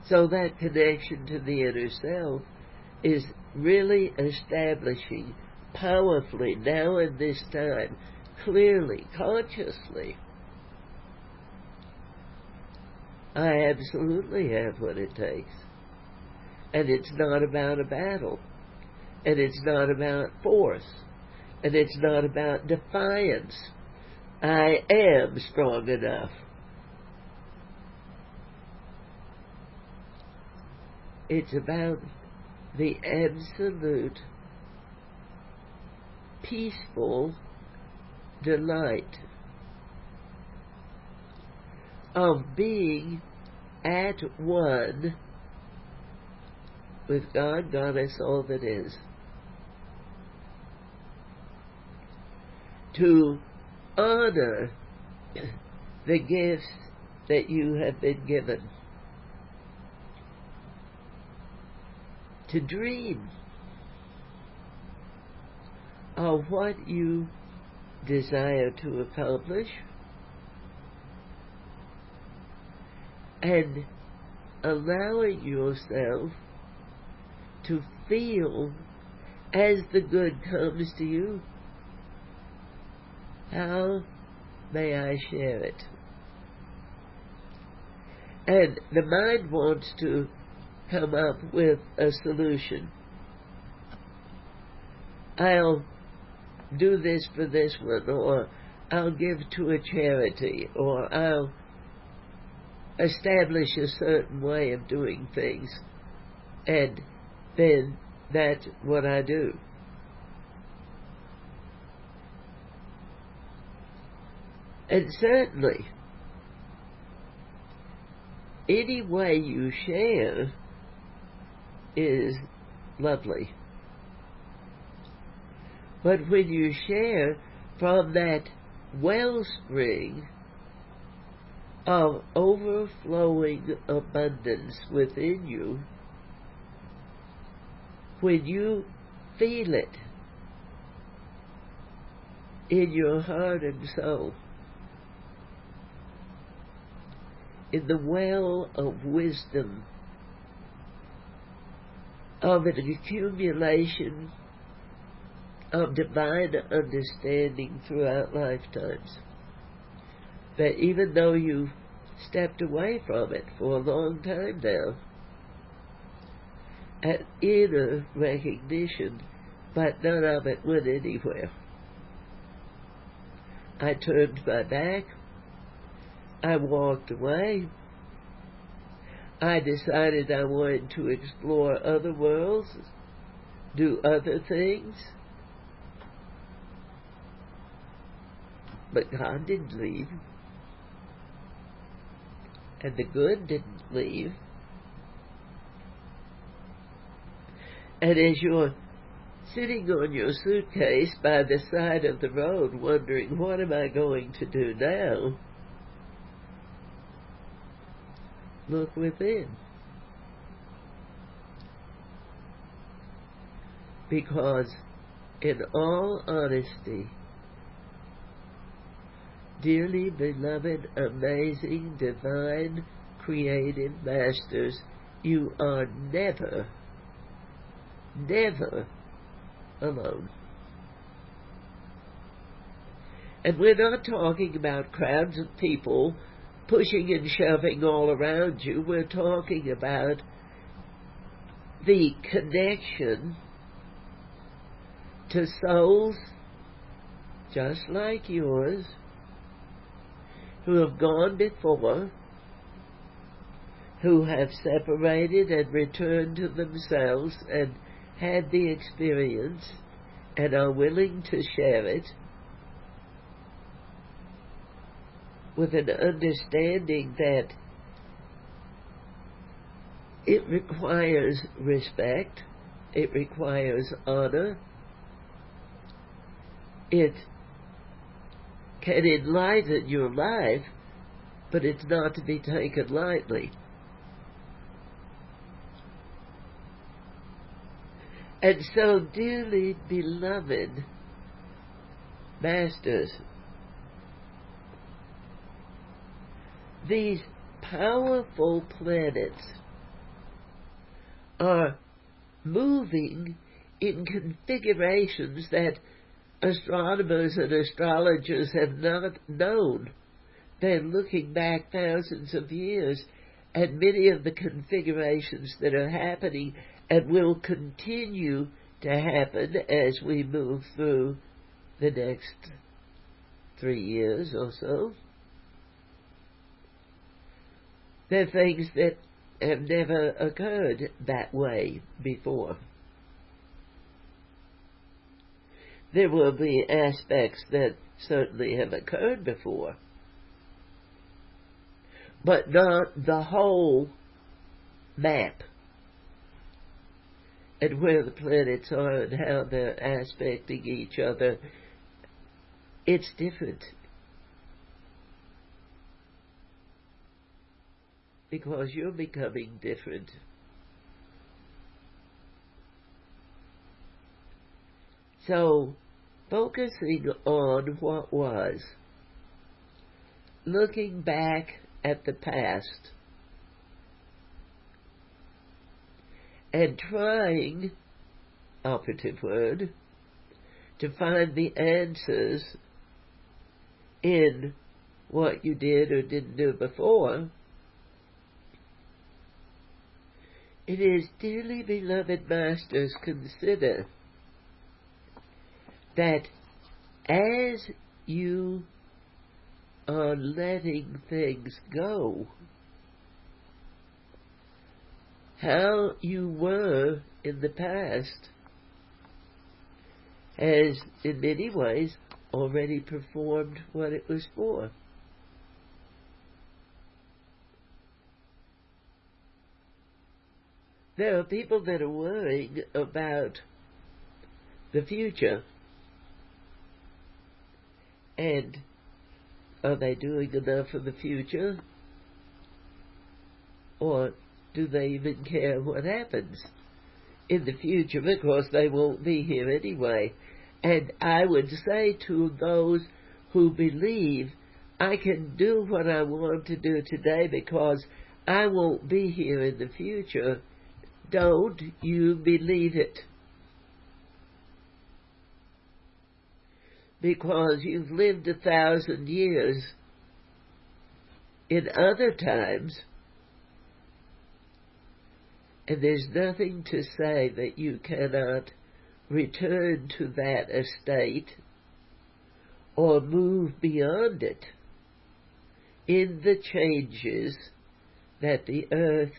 So that connection to the inner self is really establishing powerfully now in this time, clearly, consciously. I absolutely have what it takes. And it's not about a battle. And it's not about force. And it's not about defiance. I am strong enough. It's about the absolute peaceful delight of being at one with God, Goddess, all that is. To honor the gifts that you have been given. To dream of what you desire to accomplish, and allowing yourself to feel as the good comes to you. How may I share it? And the mind wants to come up with a solution. I'll do this for this one, or I'll give to a charity, or I'll establish a certain way of doing things, and then that's what I do. And certainly, any way you share is lovely. But when you share from that wellspring of overflowing abundance within you, when you feel it in your heart and soul, in the well of wisdom, of an accumulation of divine understanding throughout lifetimes, that even though you've stepped away from it for a long time now, an inner recognition, but none of it went anywhere. I turned my back. I walked away. I decided I wanted to explore other worlds, do other things. But God didn't leave. And the good didn't leave. And as you're sitting on your suitcase by the side of the road wondering, what am I going to do now? Look within. Because in all honesty, dearly beloved, amazing, divine, creative masters, you are never, never alone. And we're not talking about crowds of people pushing and shoving all around you. We're talking about the connection to souls just like yours, who have gone before, who have separated and returned to themselves and had the experience and are willing to share it, with an understanding that It requires respect. It requires honor. It can enliven your life, but it's not to be taken lightly. And so, dearly beloved masters, these powerful planets are moving in configurations that astronomers and astrologers have not known. They're looking back thousands of years at many of the configurations that are happening and will continue to happen as we move through the next 3 years or so. They're things that have never occurred that way before. There will be aspects that certainly have occurred before, but not the whole map and where the planets are and how they're aspecting each other. It's different because you're becoming different. So, focusing on what was, looking back at the past, and trying, operative word, to find the answers in what you did or didn't do before. It is, dearly beloved masters, consider that as you are letting things go, how you were in the past has, in many ways, already performed what it was for. There are people that are worrying about the future, and are they doing enough for the future? Or do they even care what happens in the future, because they won't be here anyway? And I would say to those who believe, I can do what I want to do today because I won't be here in the future, don't you believe it. Because you've lived 1,000 years in other times, and there's nothing to say that you cannot return to that estate or move beyond it in the changes that the earth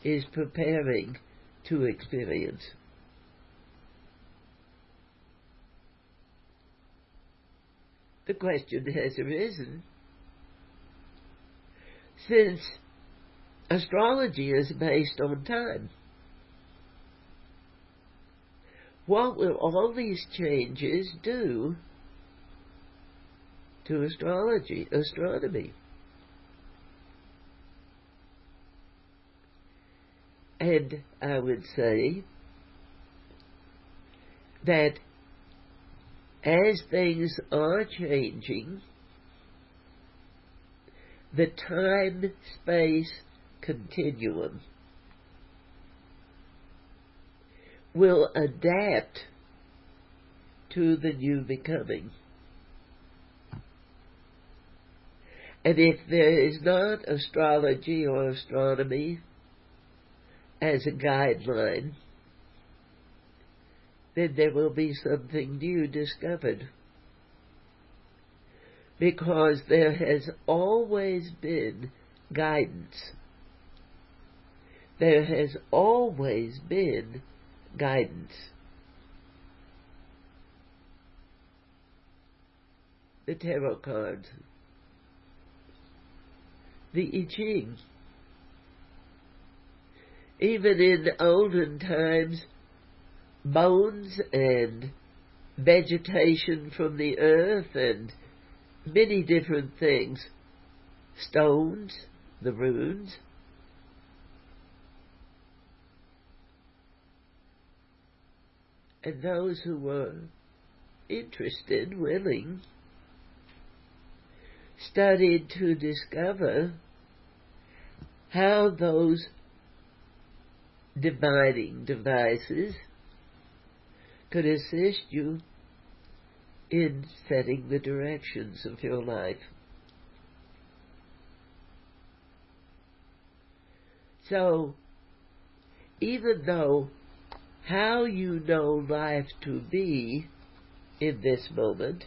is preparing to experience. The question has arisen, since astrology is based on time, what will all these changes do to astronomy? And I would say that as things are changing, the time-space continuum will adapt to the new becoming. And if there is not astrology or astronomy as a guideline, then there will be something new discovered. Because there has always been guidance. There has always been guidance. The tarot cards, the I Ching, Even in olden times, bones and vegetation from the earth and many different things, stones, the runes, and those who were interested, willing, studied to discover how those divining devices could assist you in setting the directions of your life. So, even though how you know life to be in this moment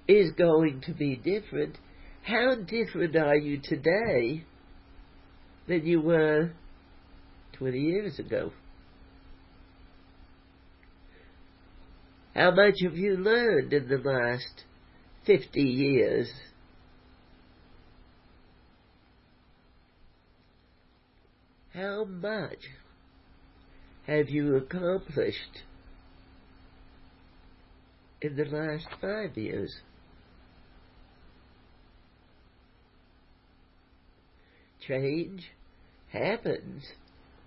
is going to be different, how different are you today than you were 20 years ago? How much have you learned in the last 50 years? How much have you accomplished in the last 5 years? Change happens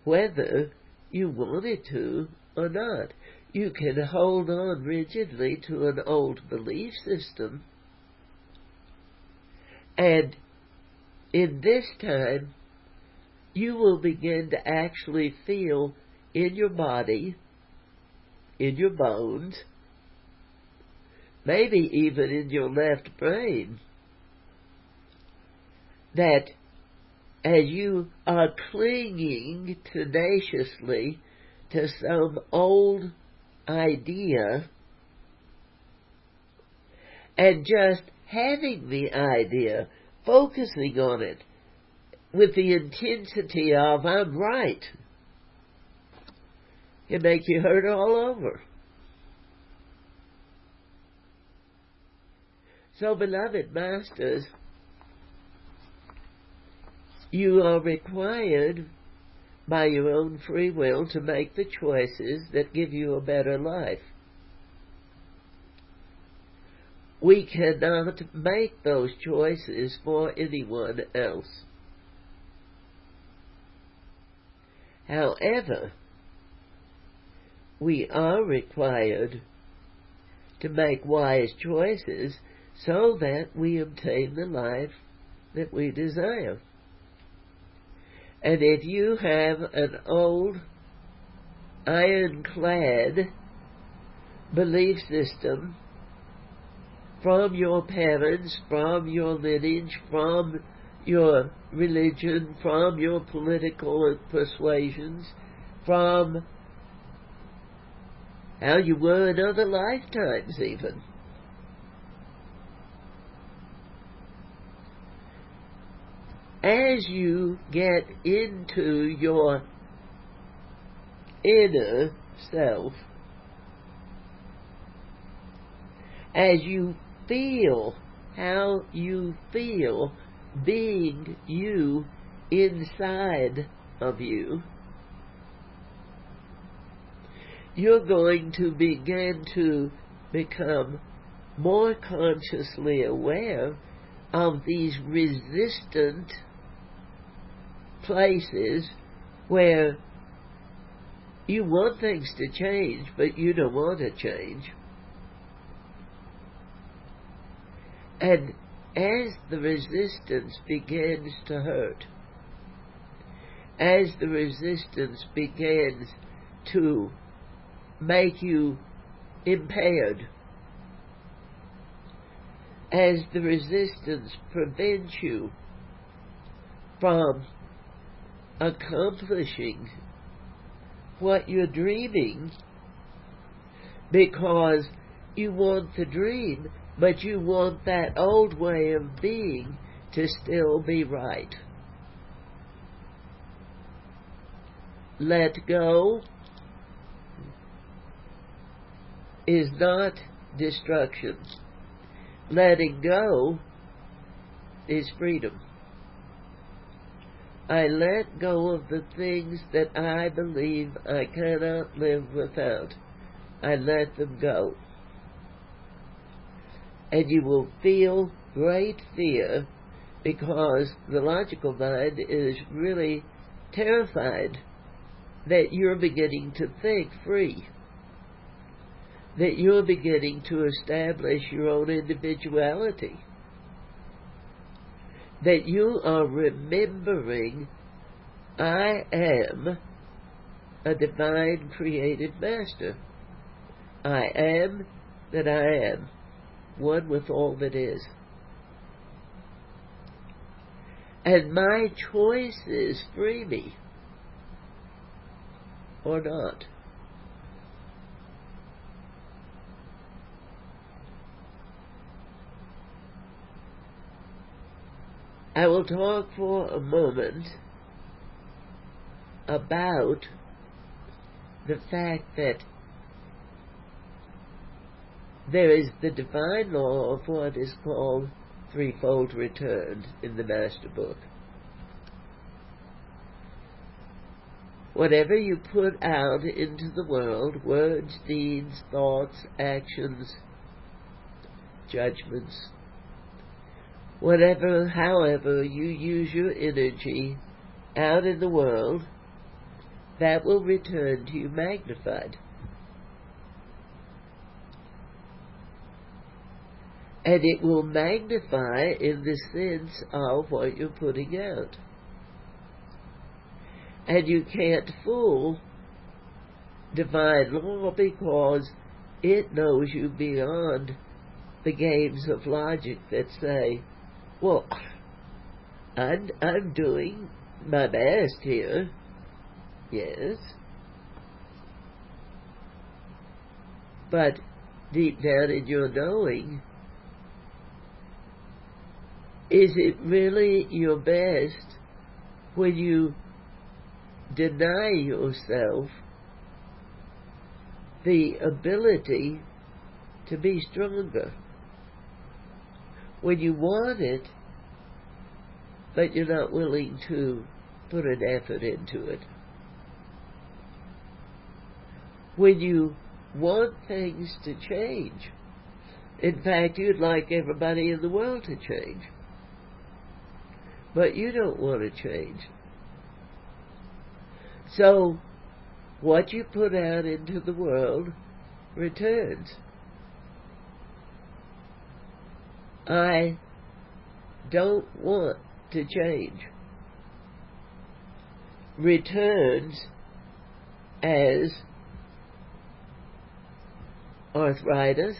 whether you want it to or not. You can hold on rigidly to an old belief system, and in this time you will begin to actually feel in your body, in your bones, maybe even in your left brain, that as you are clinging tenaciously to some old idea and just having the idea, focusing on it with the intensity of I'm right, it makes you hurt all over. So, beloved masters, you are required by your own free will to make the choices that give you a better life. We cannot make those choices for anyone else. However, we are required to make wise choices so that we obtain the life that we desire. And if you have an old, ironclad belief system from your parents, from your lineage, from your religion, from your political persuasions, from how you were in other lifetimes even, as you get into your inner self, as you feel how you feel being you inside of you, you're going to begin to become more consciously aware of these resistant places where you want things to change, but you don't want to change. And as the resistance begins to hurt, as the resistance begins to make you impaired, as the resistance prevents you from accomplishing what you're dreaming, because you want the dream, but you want that old way of being to still be right. Let go is not destruction. Letting go is freedom. I let go of the things that I believe I cannot live without. I let them go. And you will feel great fear, because the logical mind is really terrified that you're beginning to think free, that you're beginning to establish your own individuality, that you are remembering, I am a divine created master. I am that I am, one with all that is. And my choices free me, or not. I will talk for a moment about the fact that there is the divine law of what is called threefold return in the Master Book. Whatever you put out into the world, words, deeds, thoughts, actions, judgments, whatever, however you use your energy out in the world, that will return to you magnified. And it will magnify in the sense of what you're putting out. And you can't fool divine law, because it knows you beyond the games of logic that say, well, I'm doing my best here. Yes. But deep down in your knowing, is it really your best when you deny yourself the ability to be stronger? When you want it, but you're not willing to put an effort into it. When you want things to change, in fact, you'd like everybody in the world to change, but you don't want to change. So, what you put out into the world returns. I don't want to change. Returns as arthritis,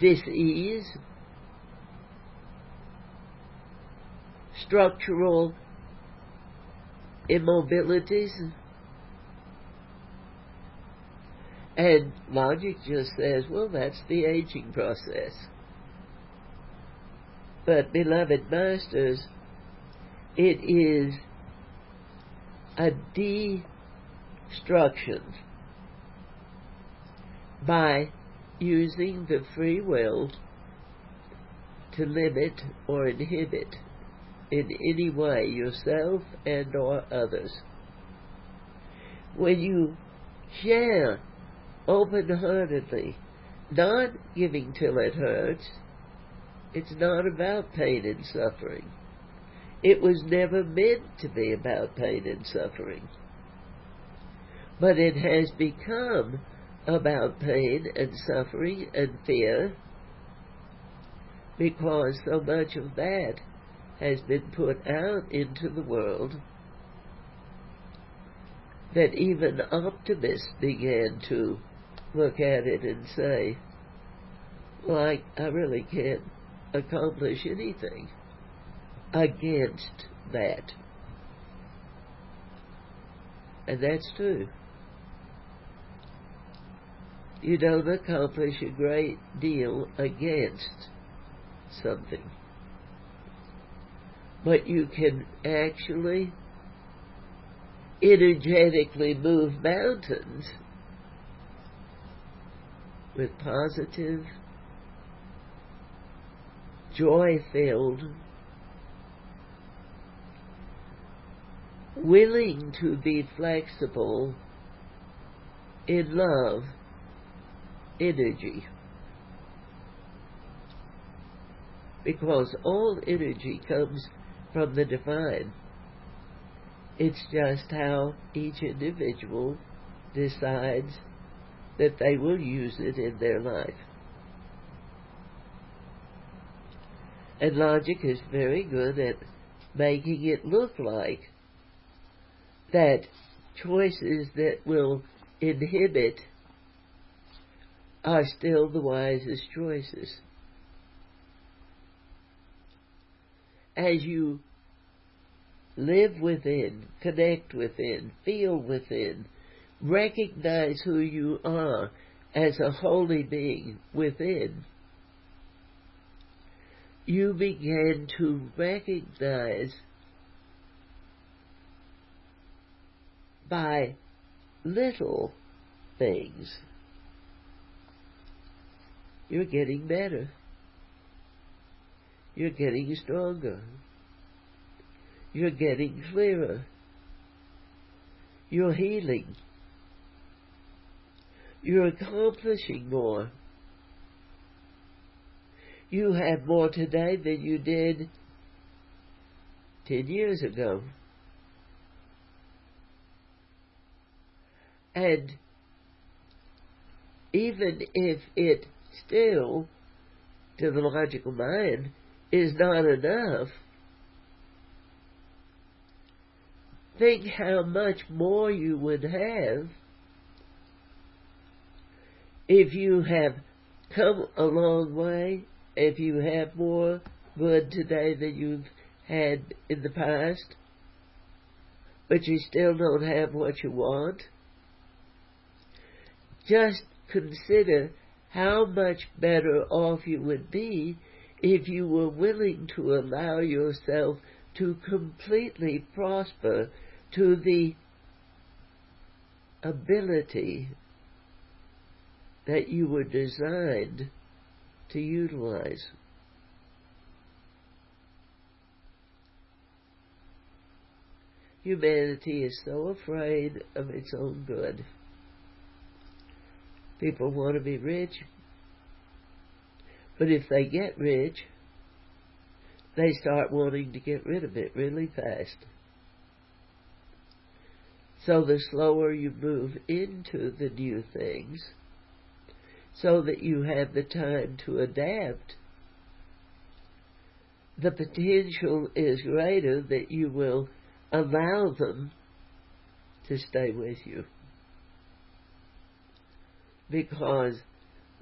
dis-ease, structural immobilities, and logic just says, well, that's the aging process. But, beloved masters, it is a destruction by using the free will to limit or inhibit in any way yourself and or others. When you share open-heartedly, not giving till it hurts, it's not about pain and suffering. It was never meant to be about pain and suffering. But it has become about pain and suffering and fear, because so much of that has been put out into the world that even optimists began to look at it and say, well, I really can't accomplish anything against that. And that's true. You don't accomplish a great deal against something. But you can actually energetically move mountains with positive, joy-filled willing to be flexible in love energy. Because all energy comes from the divine. It's just how each individual decides that they will use it in their life. And logic is very good at making it look like that choices that will inhibit are still the wisest choices. As you live within, connect within, feel within, recognize who you are as a holy being within, you begin to recognize by little things you're getting better. You're getting stronger. You're getting clearer. You're healing. You're accomplishing more. You have more today than you did 10 years ago. And even if it still, to the logical mind, is not enough, think how much more you would have if you have come a long way, if you have more good today than you've had in the past, but you still don't have what you want. Just consider how much better off you would be if you were willing to allow yourself to completely prosper to the ability that you were designed to utilize. Humanity is so afraid of its own good. People want to be rich, but if they get rich, they start wanting to get rid of it really fast. So the slower you move into the new things, so that you have the time to adapt, the potential is greater that you will allow them to stay with you. Because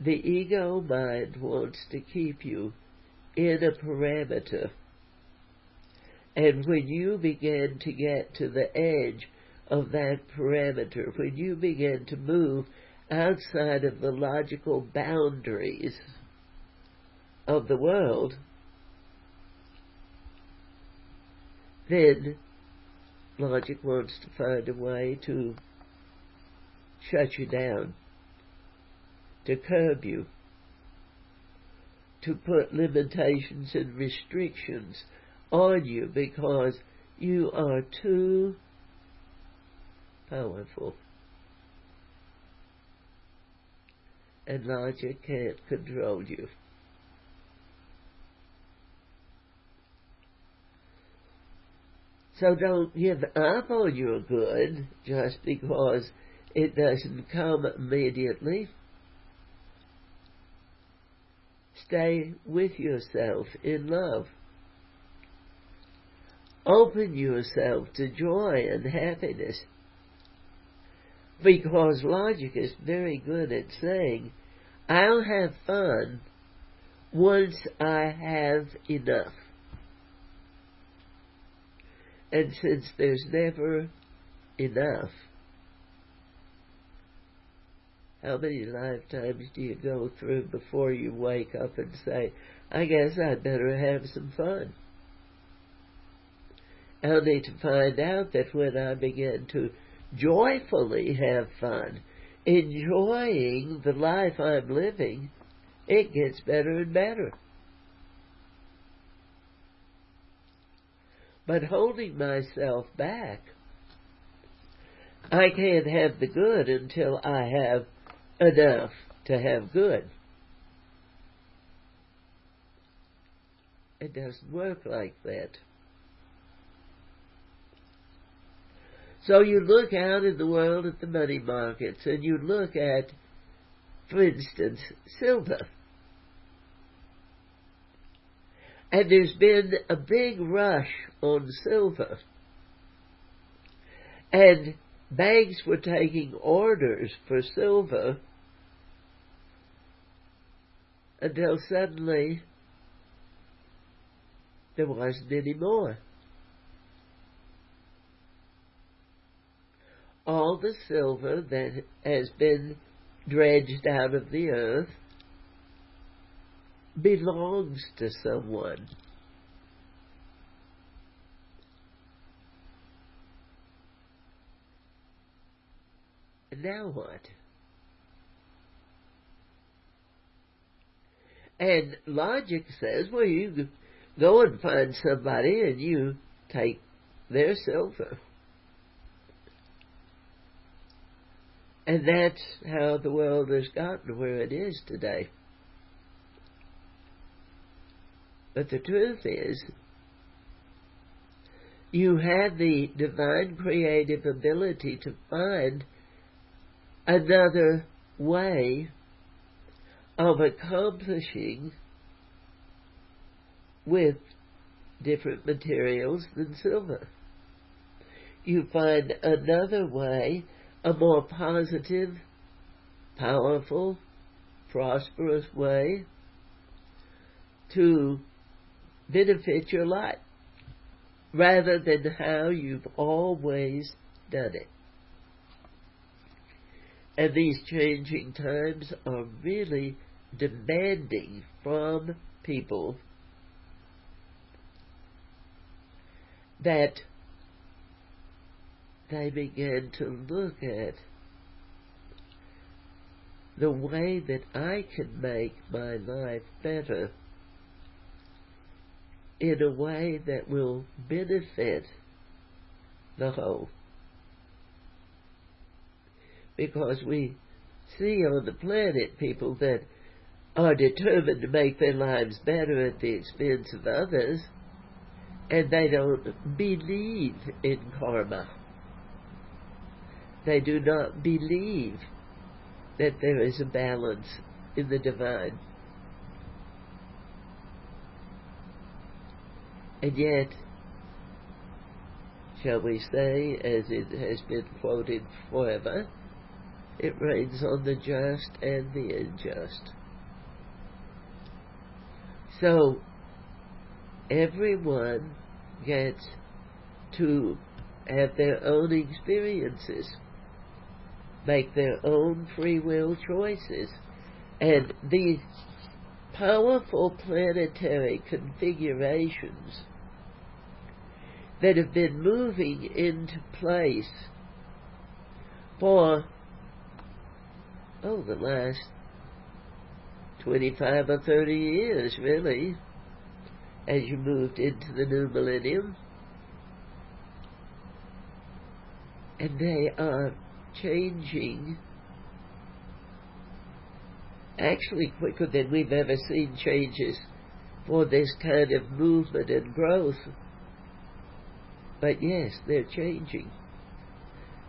the ego mind wants to keep you in a parameter. And when you begin to get to the edge of that parameter, when you begin to move outside of the logical boundaries of the world, then logic wants to find a way to shut you down, to curb you, to put limitations and restrictions on you because you are too powerful. And logic can't control you. So don't give up on your good just because it doesn't come immediately. Stay with yourself in love. Open yourself to joy and happiness. Because logic is very good at saying, I'll have fun once I have enough. And since there's never enough, how many lifetimes do you go through before you wake up and say, I guess I'd better have some fun? Only to find out that when I begin to joyfully have fun, enjoying the life I'm living, it gets better and better. But holding myself back I can't have the good until I have enough to have good. It doesn't work like that. So you look out in the world at the money markets and you look at, for instance, silver. And there's been a big rush on silver. And banks were taking orders for silver until suddenly there wasn't any more. All the silver that has been dredged out of the earth belongs to someone. And now what? And logic says, well, you go and find somebody and you take their silver. And that's how the world has gotten where it is today. But the truth is, you have the divine creative ability to find another way of accomplishing with different materials than silver. You find another way, a more positive, powerful, prosperous way to benefit your life, rather than how you've always done it. And these changing times are really demanding from people that they begin to look at the way that I can make my life better in a way that will benefit the whole. Because we see on the planet people that are determined to make their lives better at the expense of others, and they don't believe in karma. They do not believe that there is a balance in the divine. And yet, shall we say, as it has been quoted forever, it rains on the just and the unjust. So, everyone gets to have their own experiences, make their own free will choices, and these powerful planetary configurations that have been moving into place for the last 25 or 30 years, really, as you moved into the new millennium. And they are changing actually quicker than we've ever seen changes for this kind of movement and growth. But yes, they're changing.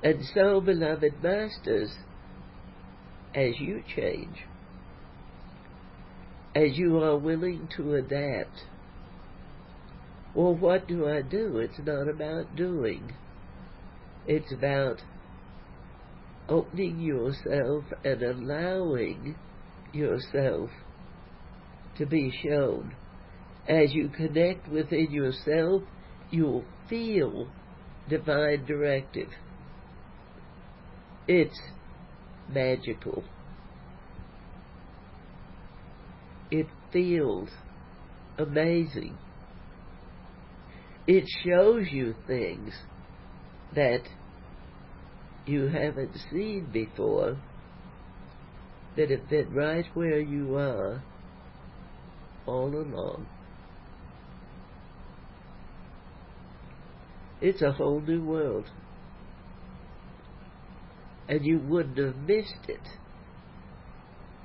And so, beloved masters, as you change, as you are willing to adapt, well, what do I do? It's not about doing. It's about opening yourself and allowing yourself to be shown. As you connect within yourself, you'll feel divine directive. It's magical. It feels amazing. It shows you things that you haven't seen before, that have been right where you are all along. It's a whole new world. and you wouldn't have missed it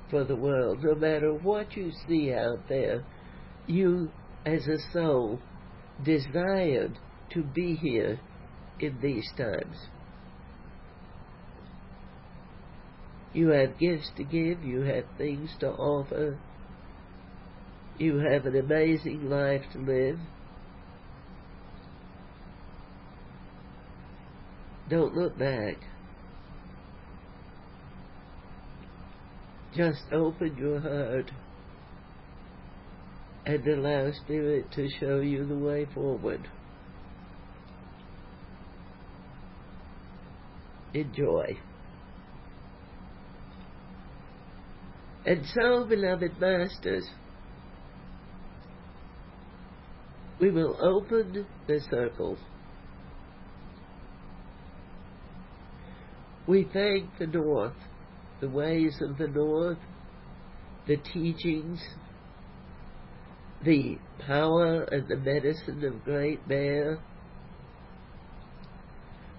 for the world. No matter what you see out there, you as a soul desired to be here in these times. You have gifts to give, you have things to offer, you have an amazing life to live. Don't look back. Just open your heart and allow Spirit to show you the way forward. Enjoy. And so, beloved Masters, we will open the circle. We thank the North, the ways of the North, the teachings, the power and the medicine of Great Bear.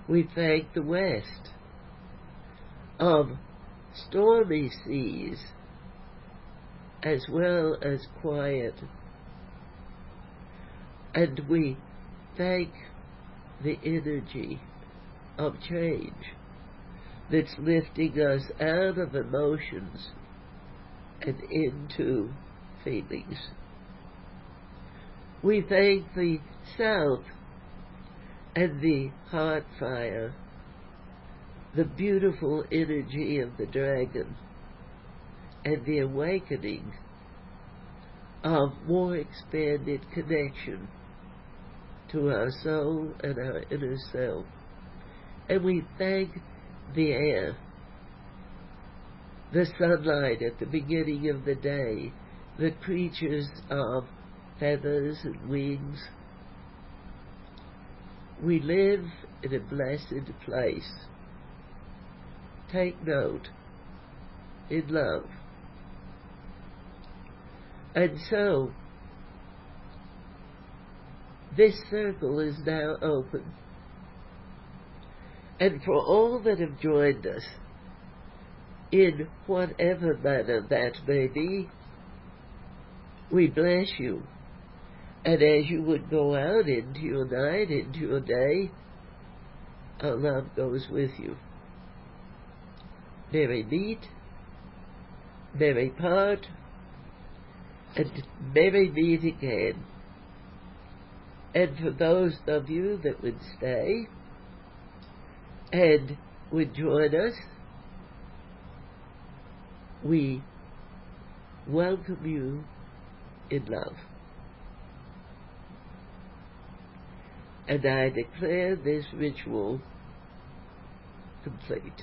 We thank the West of stormy seas as well as quiet. And we thank the energy of change that's lifting us out of emotions and into feelings. We thank the South and the heart fire, the beautiful energy of the dragon, and the awakening of more expanded connection to our soul and our inner self. And we thank the air, the sunlight at the beginning of the day, the creatures of feathers and wings. We live in a blessed place. Take note, in love. And so, this circle is now open. And for all that have joined us, in whatever manner that may be, we bless you. And as you would go out into your night, into your day, our love goes with you. May we meet, may we part, and may we meet again. And for those of you that would stay and would join us, we welcome you in love. And I declare this ritual complete.